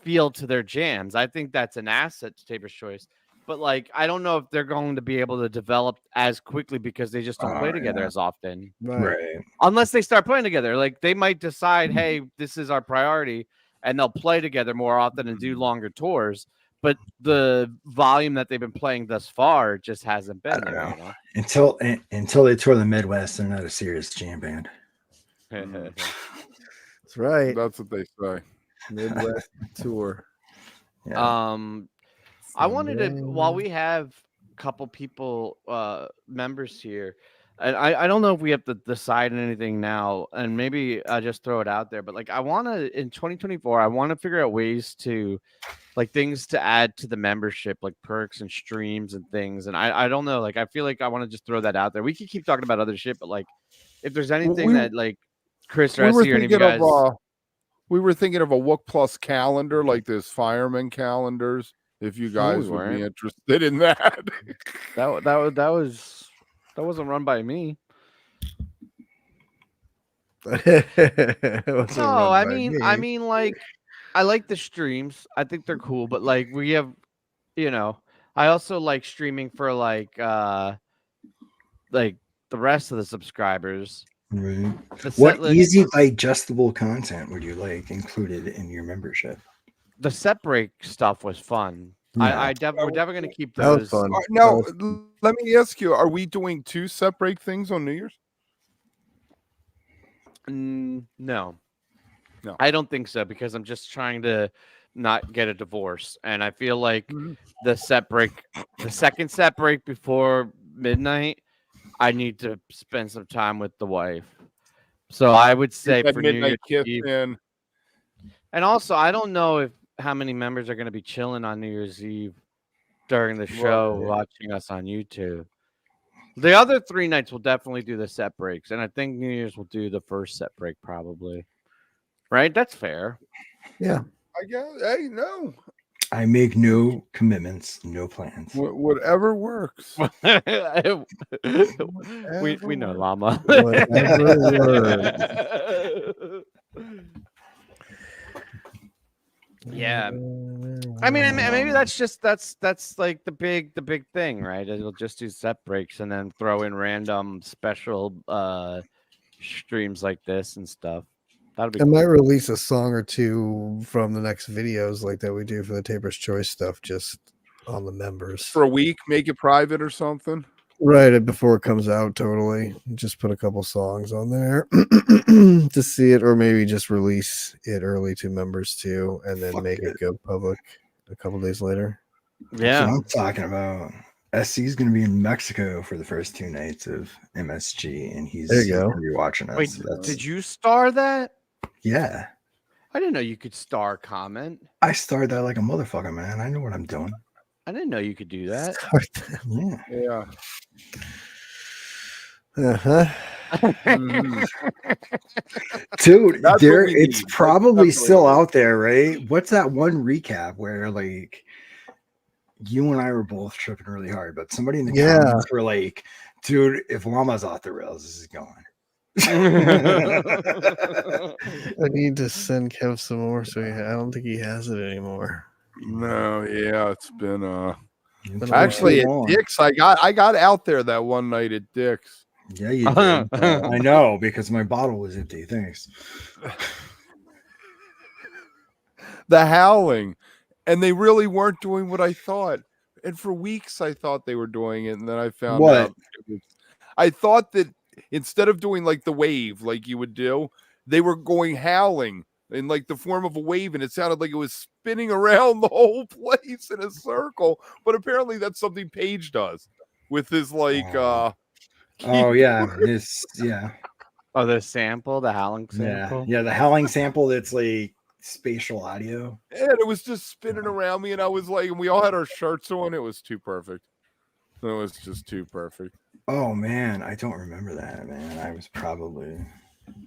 feel to their jams. I think that's an asset to Taper's Choice. But like, I don't know if they're going to be able to develop as quickly because they just don't play together as often. Right. Unless they start playing together. Like they might decide, hey, this is our priority, and they'll play together more often and do longer tours. But the volume that they've been playing thus far just hasn't been there. Until they tour the Midwest, they're not a serious jam band. That's right. That's what they say. Midwest tour. Yeah. I wanted to, while we have a couple people, members here, and I don't know if we have to decide on anything now, and maybe I just throw it out there, but like I want to, in 2024, I want to figure out ways to, like, things to add to the membership, like perks and streams and things. And I don't know, like I feel like I want to just throw that out there. We could keep talking about other shit, but like if there's anything that like Chris or SC or any of you guys. We were thinking of a Wook Plus calendar, like this fireman calendars. If you guys would be interested in that. That wasn't run by me. No, I mean, like, I like the streams. I think they're cool, but like we have, I also like streaming for like the rest of the subscribers. Right. What easy digestible content would you like included in your membership? The set break stuff was fun. Yeah. We're definitely going to keep those. That was fun. Now, let me ask you: are we doing 2 set break things on New Year's? No, I don't think so, because I'm just trying to not get a divorce, and I feel like the second set break before midnight, I need to spend some time with the wife. So I would say for midnight New Year's Eve. And also, I don't know how many members are going to be chilling on New Year's Eve during the show, watching us on YouTube. The other 3 nights will definitely do the set breaks, and I think New Year's will do the first set break probably. Right? That's fair. Yeah. I guess. Hey, no. I make no commitments, no plans. Whatever works. we know, Llama. Yeah, I mean, maybe that's like the big thing, right? It'll just do set breaks and then throw in random special streams like this and stuff. That'll be. I might release a song or two from the next videos like that we do for the Taper's Choice stuff, just on the members for a week. Make it private or something. Right before it comes out, totally. Just put a couple songs on there to see it, or maybe just release it early to members too, and then make it go public a couple days later. Yeah, that's what I'm talking about. SC is going to be in Mexico for the first 2 nights of MSG, and he's going to be watching us. Wait, did you star that? Yeah. I didn't know you could star comment. I starred that like a motherfucker, man. I know what I'm doing. I didn't know you could do that. Yeah. Dude, it's probably still out there, right? What's that one recap where like you and I were both tripping really hard, but somebody in the comments were like, dude, if Llama's off the rails, this is going. I need to send Kev some more, so I don't think he has it anymore. No, yeah, it's been actually at Dick's. I got out there that one night at Dick's. Yeah, you did. I know, because my bottle was empty. Thanks. The howling, and they really weren't doing what I thought. And for weeks, I thought they were doing it, and then I found out. I thought that instead of doing like the wave, like you would do, they were going howling in like the form of a wave, and it sounded like it was spinning around the whole place in a circle. But apparently that's something Paige does with his like Oh keyboard. yeah, yeah. Oh, the sample, the howling Yeah, sample. yeah, the howling sample that's like spatial audio. And it was just spinning around me, and I was like, and we all had our shirts on. It was too perfect. It was just too perfect. Oh man, I don't remember that, man. I was probably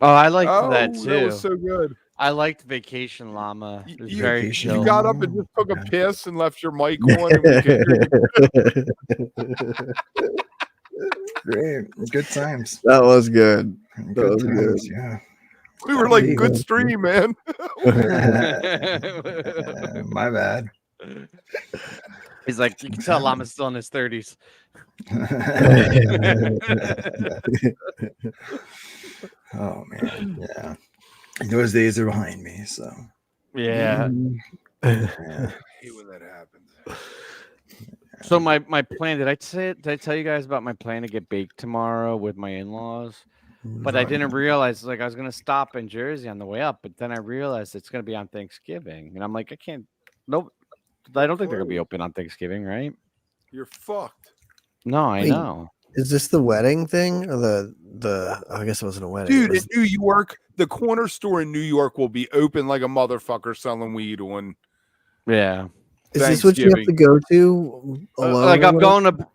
Oh, I liked Oh, that too. that was so good. I liked Vacation Llama. It was very Vacation chill. You got up and just took a Yeah. piss and left your mic on, and we could Great, good times. That was good. Good was good. times, yeah. we were like, good stream, man. My bad. He's like, you can tell Llama's still in his 30s. Oh man, yeah. Those days are behind me, so Yeah. yeah. I hate when that happens. So my plan, did I tell you guys about my plan to get baked tomorrow with my in-laws? But I didn't realize like I was gonna stop in Jersey on the way up, but then I realized it's gonna be on Thanksgiving. And I'm like, I can't nope. I don't think they're gonna be open on Thanksgiving, right? You're fucked. No, I Wait. know. Is this the wedding thing or the? I guess it wasn't a wedding. Dude, It in New York, the corner store in New York will be open like a motherfucker selling weed on. Yeah. is this what you have to go to alone? Like or I'm whatever? going to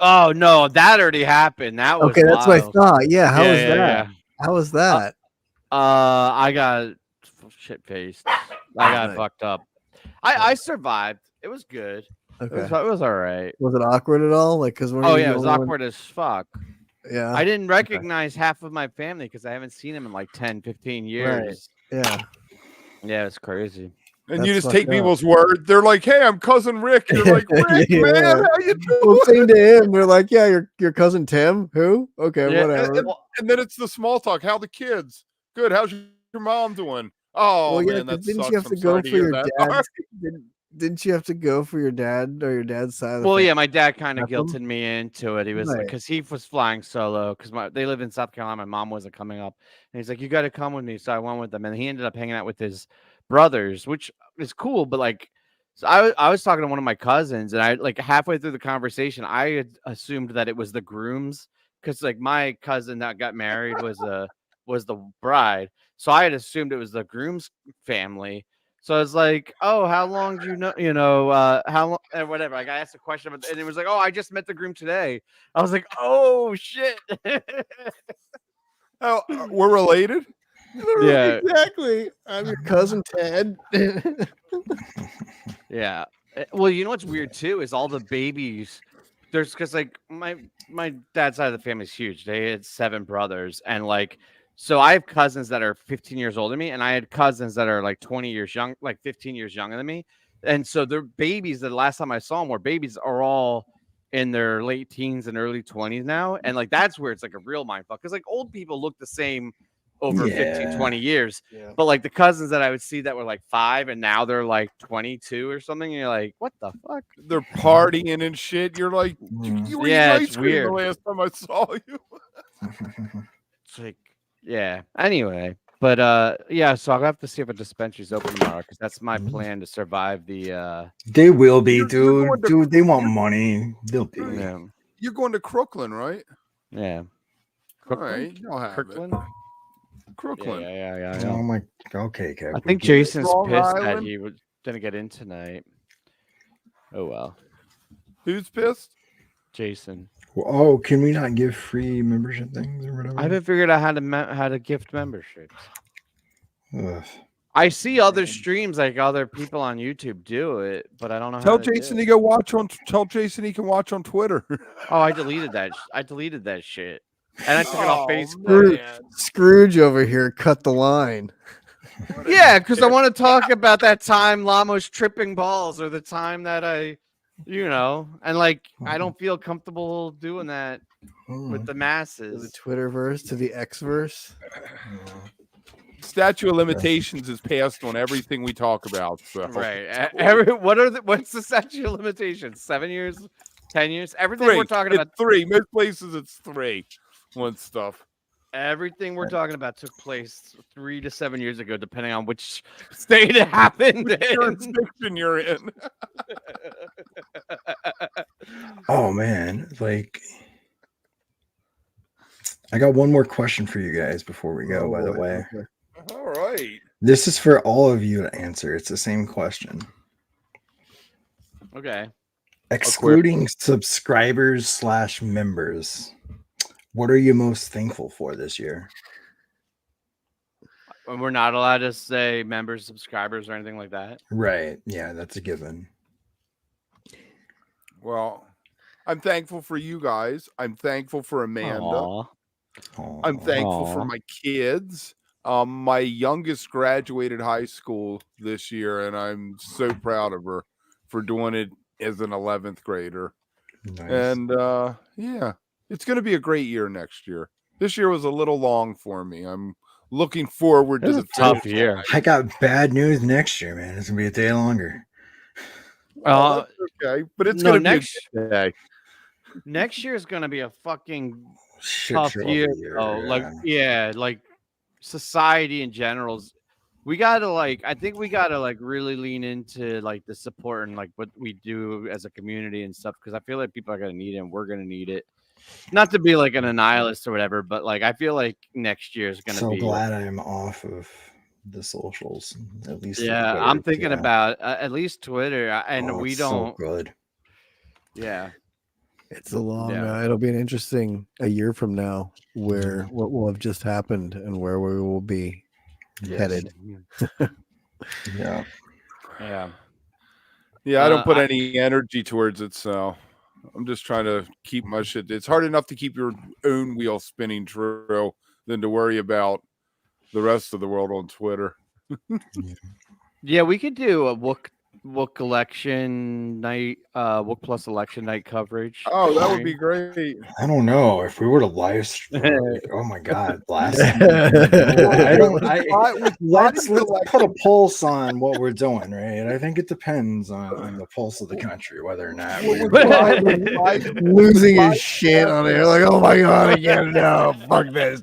Oh no, that already happened. That was Okay, that's what I wild. thought. Yeah, how was Yeah, that? yeah. How was that? I got shit faced. I got Nice. fucked up. I survived. It was good. Okay. It was all right. Was it awkward at all? Like, because Oh yeah, it was awkward as fuck. Yeah. I didn't recognize half of my family because I haven't seen them in like 10, 15 years. Yeah. Yeah, it's crazy. And That's you just fucked take up. people's word. They're like, "Hey, I'm cousin Rick." You're like, "Rick, Yeah. man, how you doing?" Well, same to him. They're like, yeah, your cousin Tim. Who? Okay, Yeah, whatever. And then it's the small talk. How the kids? Good. How's your mom doing? Oh Well, yeah, man, that 'cause didn't sucks. you have I'm to sorry go to for hear your that. dad's? Didn't you have to go for your dad or your dad's side? Of the Well, family? yeah, my dad kind of Have them? guilted me into it. He was like, Right. because he was flying solo, because they live in South Carolina. My mom wasn't coming up, and he's like, "You got to come with me." So I went with them, and he ended up hanging out with his brothers, which is cool. But like, so I was talking to one of my cousins, and I like halfway through the conversation, I had assumed that it was the grooms, because like my cousin that got married was the bride, so I had assumed it was the groom's family. So I was like, "Oh, how long do you know? How long? And whatever." Like I asked a question, and it was like, "Oh, I just met the groom today." I was like, "Oh shit!" Oh, we're related. Yeah. exactly. I'm your cousin Ted. Yeah. Well, you know what's weird too is all the babies. There's because like my dad's side of the family is huge. They had 7 brothers, and like so I have cousins that are 15 years older than me, and I had cousins that are like 20 years young, like 15 years younger than me. And so their babies, the last time I saw them were babies, are all in their late teens and early 20s now. And like that's where it's like a real mind fuck. Because like old people look the same over 15, 20 years. Yeah. But like the cousins that I would see that were like 5 and now they're like 22 or something, and you're like, what the fuck? They're partying and shit. You're like, you were Yeah, eating it's ice cream the weird. last time I saw you. It's like, yeah. Anyway, but yeah, so I'll have to see if a dispensary's open tomorrow because that's my plan to survive the They will be, You're dude. going to- Dude, they want money. They'll be. yeah. You're going to Crooklyn, right? Yeah. All right, you'll have Kirkland? it. Yeah, Crooklyn. yeah. Oh my. Okay, Kev. I think we get it. Jason's Long pissed that Island? he didn't get in tonight. Oh well, Who's pissed? Jason. Oh, can we not give free membership things or whatever? I haven't figured out how to gift memberships. Ugh. I see other streams like other people on YouTube do it, but I don't know how Tell to do Jason it. to go watch on. Tell Jason he can watch on Twitter. Oh, I deleted that. I deleted that shit, and I took it off Oh, Facebook. man. Scrooge over here cut the line. Yeah, because I want to talk about that time Lamo's tripping balls, or the time that and like I don't feel comfortable doing that with the To the masses. Twitterverse, to the Xverse. Statute of limitations is passed on everything we talk about. So. Right. What's the statute of limitations? 7 years, 10 years? Everything 3. we're talking It's about. 3. Most places it's 3. One stuff. Everything we're talking about took place 3 to 7 years ago, depending on which state it happened Which in. jurisdiction you're in. Oh man, like I got one more question for you guys before we go, by the boy. way. Okay. All right. This is for all of you to answer. It's the same question. Okay. Excluding subscribers / members, what are you most thankful for this year? And we're not allowed to say members, subscribers, or anything like that. Right. Yeah, that's a given. Well, I'm thankful for you guys. I'm thankful for Amanda. Aw. Aw. I'm thankful for Aw. my kids. My youngest graduated high school this year, and I'm so proud of her for doing it as an 11th grader. Nice. And yeah, it's going to be a great year next year. This year was a little long for me. I'm looking forward to It was the a tough finish year. line. I got bad news next year, man. It's gonna be a day longer. Oh, that's okay, but it's no, going to be next a good day. next year is gonna be a fucking Shit tough show of a year. year, Though. yeah. Like, yeah, like society in general. We gotta I think we gotta really lean into like the support and like what we do as a community and stuff, because I feel like people are gonna need it and we're gonna need it. Not to be like an nihilist or whatever, but like I feel like next year is gonna So be. glad I'm off of the socials, at least. Yeah, Twitter, I'm thinking yeah. about at least Twitter, and Oh, we it's don't. so good. Yeah, It's a long. Yeah. It'll be an interesting a year from now where what will have just happened and where we will be headed. Yeah. Yeah. Yeah, I don't put I- any energy towards it, so I'm just trying to keep my shit. It's hard enough to keep your own wheel spinning true than to worry about the rest of the world on Twitter. Yeah, we could do a Wook election night, Wook plus election night coverage. Oh, that would be great. I don't know if we were to live stream. Oh my god, blast! I With don't. Let's Let's put a pulse on what we're doing, right? I think it depends on the pulse of the country whether or not we're losing his shit on there, like, oh my god, again, no, fuck this.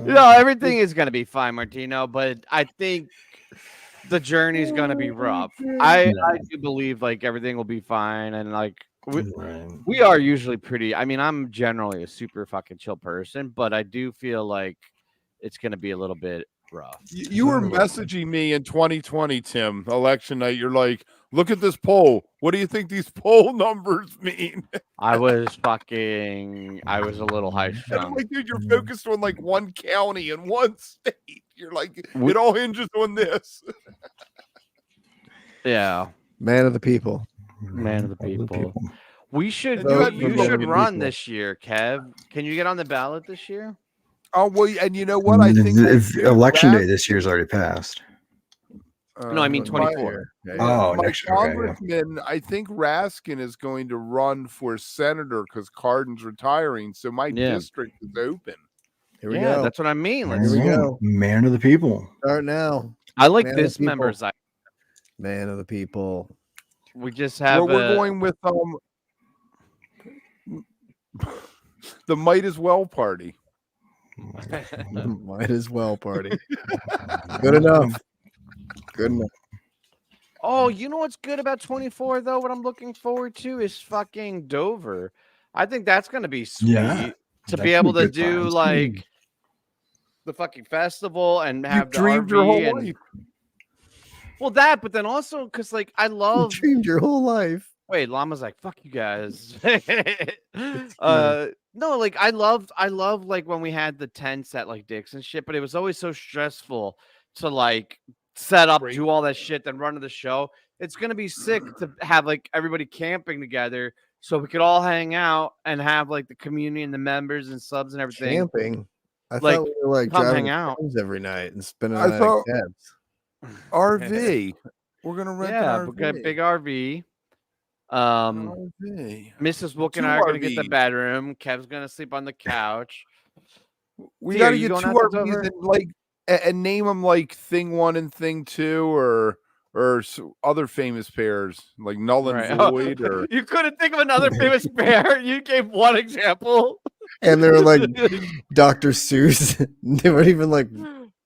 Everything is gonna be fine, Martino, but I think the journey's gonna be rough. I do believe like everything will be fine, and like we are usually pretty. I mean, I'm generally a super fucking chill person, but I do feel like it's gonna be a little bit rough. You were messaging me in 2020, Tim, election night. You're like, look at this poll. What do you think these poll numbers mean? I was a little high And I'm strung. like, dude, you're focused on like one county and one state. You're like, it all hinges on this. Yeah, Man of the people. man of the people. We should. And you had You vote should for run people. this year, Kev. Can you get on the ballot this year? Oh, well, and you know what? I think election day this year's already passed. No, I mean 24. Oh, my next year. Okay, yeah. congressman, I think Raskin is going to run for senator because Cardin's retiring. So my Yeah. district is open. Here we Yeah, go. that's what I mean. There Let's, we we go. go. Man of the people. Start now. I like Man of the this people. members. Man of the people. We just have. We're going with the Might As Well party. Might as well party. Good enough. Good enough. Oh, you know what's good about 24 though? What I'm looking forward to is fucking Dover. I think that's gonna be sweet Yeah, to that be could able be to good do times. like the fucking festival and You have the dreamed RV your whole and life. well that, but then also because like I You love. dreamed your whole life. Wait, Llama's like, fuck you guys. No, like I love like when we had the tents at like Dick's and shit, but it was always so stressful to like set up, do all that shit, then run to the show. It's gonna be sick to have like everybody camping together so we could all hang out and have like the community and the members and subs and everything. Camping. I Like, thought we were like come driving hang out. friends every night and spending I the night thought- in cabs. RV. We're gonna rent Yeah, an we got a RV. big RV. RV. Mrs. Wook Two and I are gonna get the RVs. bedroom. Kev's gonna sleep on the couch. We T, got are to you get going two out to RVs Dover? and like and name them like Thing One and Thing Two, or other famous pairs like Null and Right. Void. Or You couldn't think of another famous pair. You gave one example. And they're like Dr. Seuss. They weren't even like,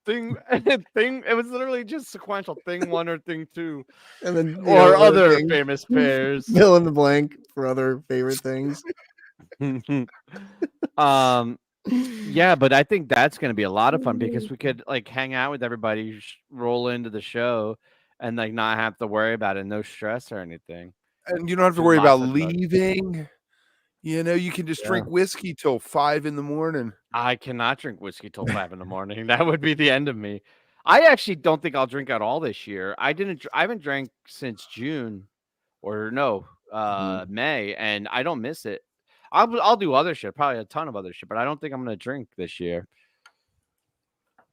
thing. It was literally just sequential. Thing 1 or thing 2, and then you or know, other things. famous pairs. Fill in the blank for other favorite things. Yeah, but I think that's going to be a lot of fun because we could like hang out with everybody, roll into the show, and like not have to worry about it, no stress or anything. And you don't have to Do worry about lots of drugs. leaving. You know, you can just drink whiskey till 5 a.m. I cannot drink whiskey till 5 a.m. That would be the end of me. I actually don't think I'll drink at all this year. I haven't drank since June, or no, May, and I don't miss it. I'll do other shit, probably a ton of other shit, but I don't think I'm gonna drink this year.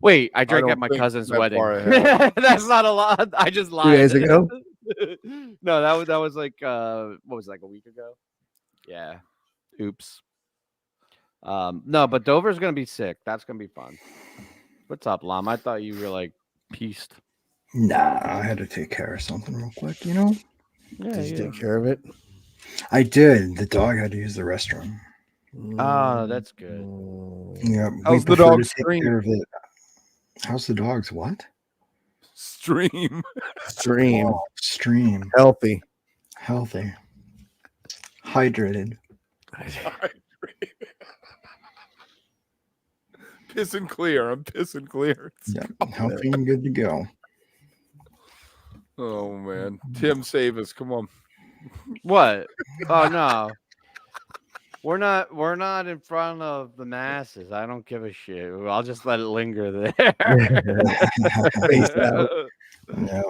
Wait, I drank at don't my think cousin's that wedding. far ahead. That's not a lot. I just 2 lied. days ago. No, that was like what was it, like a week ago? Yeah. Oops. No, but Dover's gonna be sick. That's gonna be fun. What's up, Lam? I thought you were like pieced. Nah, I had to take care of something real quick, you know? Yeah, Did you take care of it? I did. The dog had to use the restroom. Oh, that's good. Yeah, How's the prefer to dog's take stream? care of it. How's the dog's what? Stream. Stream. Oh, stream. Healthy. Healthy. Hydrated. Pissing clear. I'm pissing clear. Yeah, healthy and good to go. Oh man, Tim, save us! Come on. What? Oh no. We're not in front of the masses. I don't give a shit. I'll just let it linger there. Spaced out. Yeah.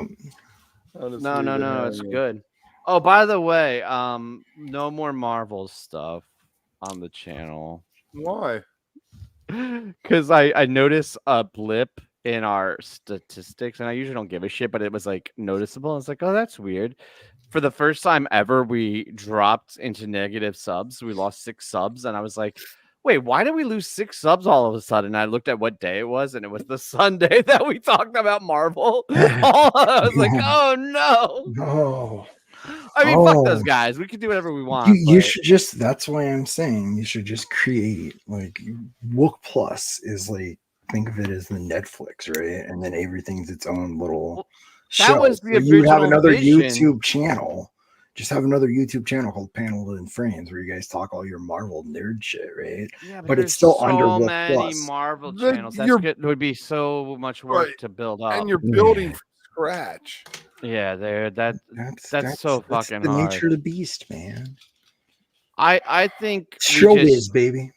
No, it's good. Oh, by the way, no more Marvel stuff on the channel. Why? Because I noticed a blip in our statistics, and I usually don't give a shit, but it was like noticeable. I was like, oh, that's weird. For the first time ever, we dropped into negative subs. We lost 6 subs, and I was like, wait, why did we lose 6 subs all of a sudden? I looked at what day it was, and it was the Sunday that we talked about Marvel. I was like, oh no. Oh. I mean, fuck those guys. We can do whatever we want. You should just, that's why I'm saying you should just create, like, Wook Plus is like, think of it as the Netflix, right? And then everything's its own little show. was the So you have original another vision. YouTube channel. Just have another YouTube channel called Panel and Frames where you guys talk all your Marvel nerd shit, right? Yeah, but there's it's still so under Wook many Plus. Marvel The- channels. That's you're- good. It would be so much work Right. to build up. And you're building from scratch. Yeah, that's That's so fucking the hard. nature of the beast, man. I think Showbiz, baby.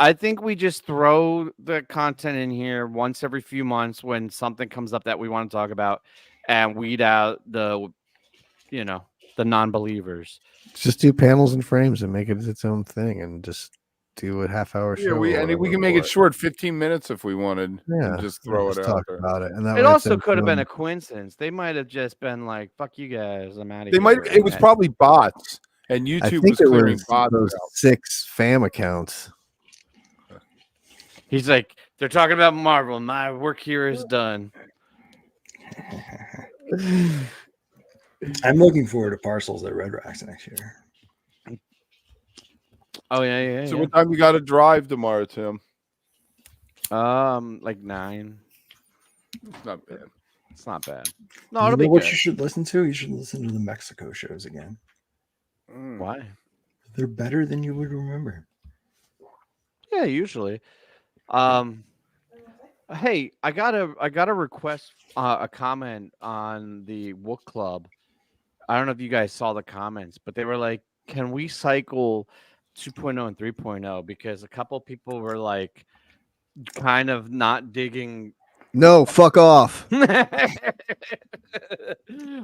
I think we just throw the content in here once every few months when something comes up that we want to talk about, and weed out the non-believers. Just do panels and frames and make it its own thing, and just do a half-hour show. Yeah, we can make it short, 15 minutes if we wanted. Yeah, and just throw just it out talk there. about it. And that It way also it's could have been fun. a coincidence. They might have just been like, "Fuck you guys, I'm out of They here." might. It was probably bots, and I YouTube think was it clearing was bots those out. 6 fam accounts. He's like, "They're talking about Marvel. My work here is done." I'm looking forward to parcels at Red Rocks next year. Oh yeah. So what time you got to drive tomorrow, Tim? Like 9. It's not bad. It's not bad. No, You it'll know be what good. you should listen to? You should listen to the Mexico shows again. Why? They're better than you would remember. Yeah, usually. Hey, I got a request, a comment on the Wook Club. I don't know if you guys saw the comments, but they were like, "Can we cycle 2.0 and 3.0?" Because a couple people were like, kind of not digging. No, fuck off.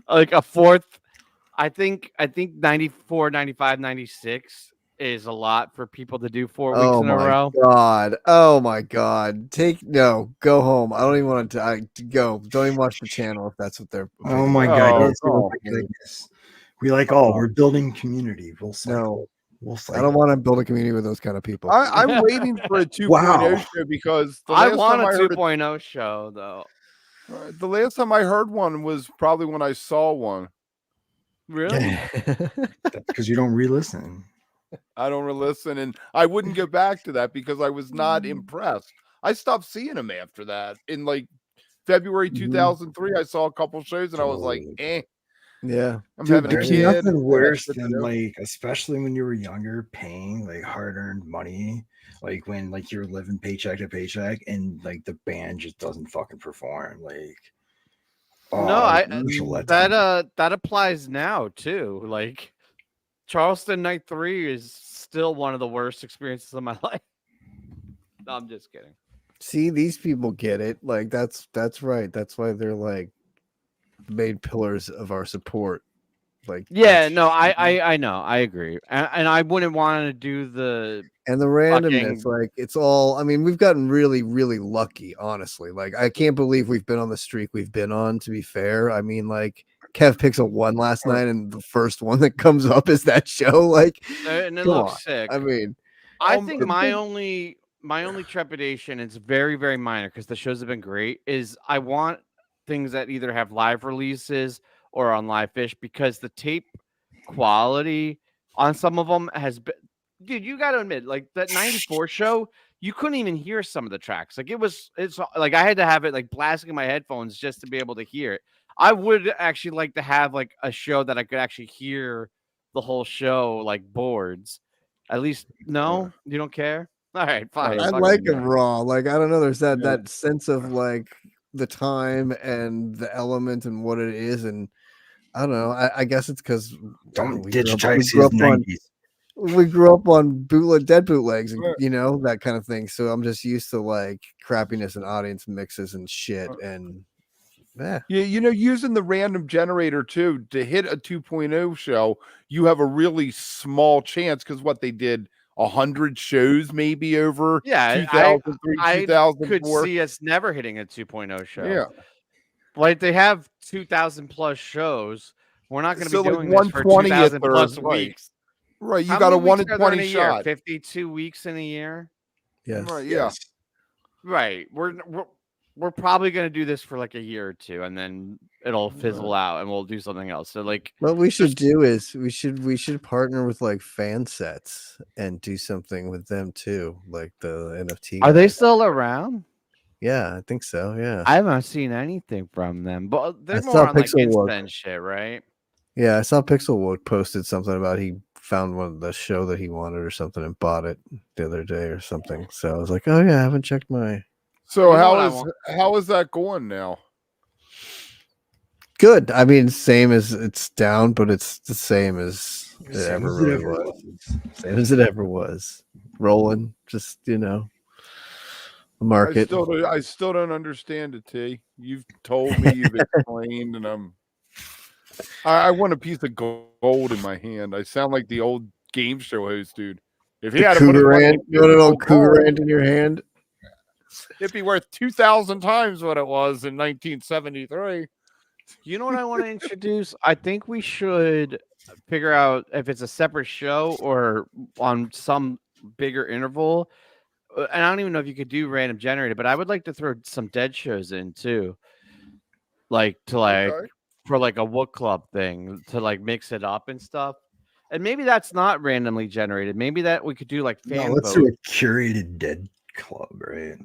Like a fourth. I think 94, 95, 96 is a lot for people to do 4 weeks in a row. God. Oh my God. Go home. I don't even want to go. Don't even watch the channel if that's what they're. Oh my Oh, God. Yes, oh, oh my goodness. We like all. We're building community. We'll cycle. No. We'll I cycle. don't want to build a community with those kind of people. I'm waiting for a 2.0 Wow. show because the I last want a time I heard 2.0 show though. the last time I heard one was probably when I saw one. Really? That's because you don't re-listen. I don't listen, and I wouldn't go back to that because I was not impressed. I stopped seeing him after that. In like February Mhm. 2003, I saw a couple shows and I was like, Totally. eh, Yeah. I'm Dude, having a there's kid. nothing I got worse shit to than do. like, especially when you were younger, paying like hard-earned money, like when like you're living paycheck to paycheck, and like the band just doesn't fucking perform. Like, No, oh, I it's such a that letdown. that applies now too. Like Charleston Night 3 is still one of the worst experiences of my life. No, I'm just kidding. See, these people get it. Like that's right. That's why they're like main pillars of our support. Like Yeah, that's no, I know, I agree, and I wouldn't want to do the and the randomness, fucking like it's all. I mean, we've gotten really, really lucky, honestly. Like I can't believe we've been on the streak we've been on. To be fair, I mean, like Kev Pixel won last night, and the first one that comes up is that show. Like, and it come looks on. sick. I mean, I think the my thing- only trepidation, it's very, very minor because the shows have been great, is I want things that either have live releases or on live fish because the tape quality on some of them has been, dude, you got to admit, like that 94 show, you couldn't even hear some of the tracks. Like it's like I had to have it like blasting in my headphones just to be able to hear it. I would actually like to have like a show that I could actually hear the whole show, like boards. At least, no, you don't care. All right, fine. I Fuck like it. it raw. Like I don't know. There's Yeah. that sense of like the time and the element and what it is, and I don't know. I guess it's because Don't we digitize grew his up on 90s. we grew up on dead bootlegs and Yeah. that kind of thing. So I'm just used to like crappiness and audience mixes and shit. And yeah, Yeah, using the random generator too to hit a 2.0 show, you have a really small chance because what they did 100 shows maybe over Yeah, 2003, I could 2004. see us never hitting a 2.0 show. Yeah. Like they have 2,000 plus shows. We're not going to So be like doing this for 1/20th 2,000 or plus right. weeks. Right. You How got many a 1 weeks in are there in 20 a year? shot. 52 weeks in a year. yes. Right, yeah. Yes. Right. We're probably going to do this for like a year or two, and then it'll fizzle out, and we'll do something else. So like, What we should just do is we should partner with like fan sets and do something with them too, like the NFT. are they guys. still around? Yeah, I think so. Yeah. I haven't seen anything from them, but they're I more saw on like Pixel Insta Woke. and shit, right? Yeah, I saw Pixel Woke posted something about he found one of the show that he wanted or something and bought it the other day or something. So I was like, oh yeah, I haven't checked my. So You know what I want? how is that going now? Good. I mean, same as it's down, but it's the same as it Same ever as it really ever was. was. Same as it ever was. Rolling, just the market. I still don't understand it, T. You've told me, you've explained, and I want a piece of gold in my hand. I sound like the old game show host, dude. If he The had a bunch of cougar money, ant. You want an old cougar ant in your hand? it'd be worth 2,000 times what it was in 1973. You know what I want to introduce? I think we should figure out if it's a separate show or on some bigger interval. And I don't even know if you could do random generated, but I would like to throw some dead shows in too. Like to Okay. for like a Wook Club thing to like mix it up and stuff. And maybe that's not randomly generated. Maybe that we could do like No, fan let's vote. do a curated dead club, right?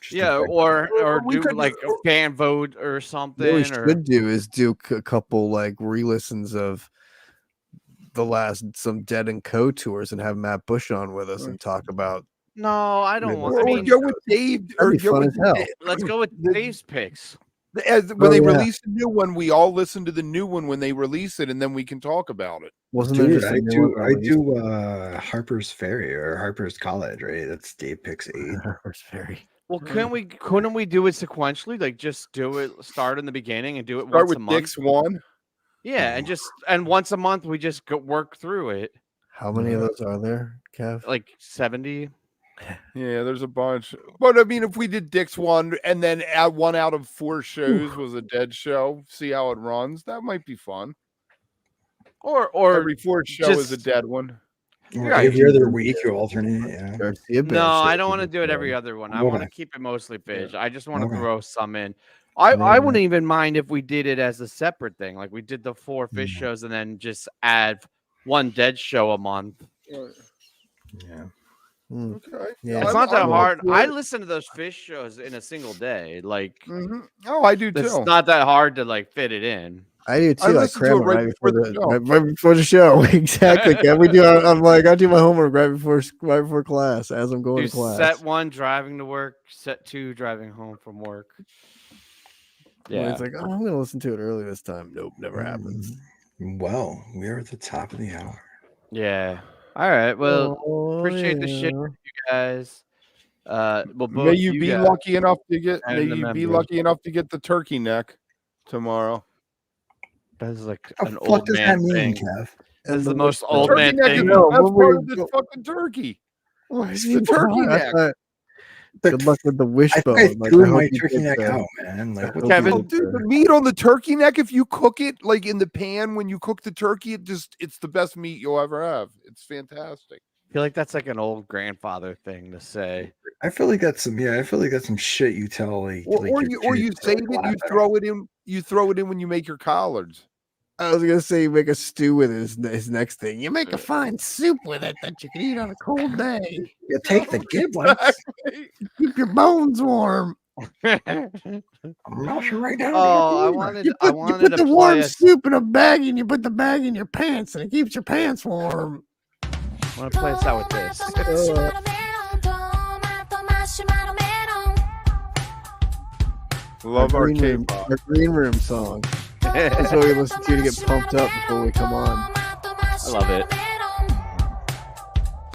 Just a Yeah, dead or We do could- like a fan vote or What we something. Or should do is do a couple like re-listens of the last some Dead and Co tours and have Matt Bush on with us and talk about. no, I don't want. I Or mean, go with Dave. Or That'd be go fun with as hell. let's go with the- Dave's picks. when they yeah. release the new one, we all listen to the new one when they release it, and then we can talk about it. Wasn't there Dude, just I a new do one I released? do Harper's Ferry or Harper's College, right? That's Dave picks 8. Harper's Ferry. Well, couldn't we do it sequentially? Like just do it, start in the beginning and do it Start once with a month. Dick's one. Yeah, and once a month we just work through it. How many of those are there, Kev? Like 70. Yeah, there's a bunch. But I mean, if we did Dick's one and then add 1 out of 4 shows was a dead show, see how it runs. That might be fun. Or Every 4th show is a just- dead one. Or Right. every other week you alternate, yeah. Garcia Band no, I show don't want to was do it every fun. other one. I want to Okay. keep it mostly fish. I just want to Okay. throw some in. I Right. wouldn't even mind if we did it as a separate thing. Like we did the 4 fish Yeah. shows and then just add one dead show a month. Yeah. Mm. Okay. Yeah. It's I'm- not that I'm all hard. for I it. listen to those fish shows in a single day. Like Mhm. Oh, I do it's too. not that hard to like fit it in. I do too. I listen to cram it it right right before before the show. right before the show. Exactly. Kev. We do. I'm like, I do my homework right before class as I'm going Do to class. set 1 driving to work, set 2 driving home from work. Yeah. Yeah. It's like, oh, I'm gonna listen to it early this time. Nope, never happens. Well, we're at the top of the hour. Yeah. All right. Well, Oh, appreciate the shit, yeah. you guys. Well, both May you you be guys lucky enough to get. and May the you be members. lucky enough to get the turkey neck tomorrow. That's like What an the fuck old does man that mean, thing. Kev? That's the And most the old Turkey man neck is thing. the No, best when we part of this go- fucking turkey. It's the turkey neck. Good luck with the I think wishbone. I Like, threw I hope my you turkey get neck the- out, man. Like, what Kevin- the Oh, dude, the meat on the turkey neck, if you cook it like in the pan when you cook the turkey, it's the best meat you'll ever have. It's fantastic. I feel like that's like an old grandfather thing to say. I feel like that's some. Yeah, I feel like that's some shit you tell like. Or, like or your you or you kids to, save like, it, you laugh at. throw it in. You throw it in when you make your collards. I was gonna say make a stew with his next thing. You make a fine soup with it that you can eat on a cold day. You take the giblets. Exactly. Keep your bones warm. I'm melting right down. Oh, I to wanted You I put wanted the to warm play a, soup in a bag and you put the bag in your pants and it keeps your pants warm. I want to play us out with this. Love our green room, K-pop. our green room song. That's what we listen to get pumped up before we come on. I love it.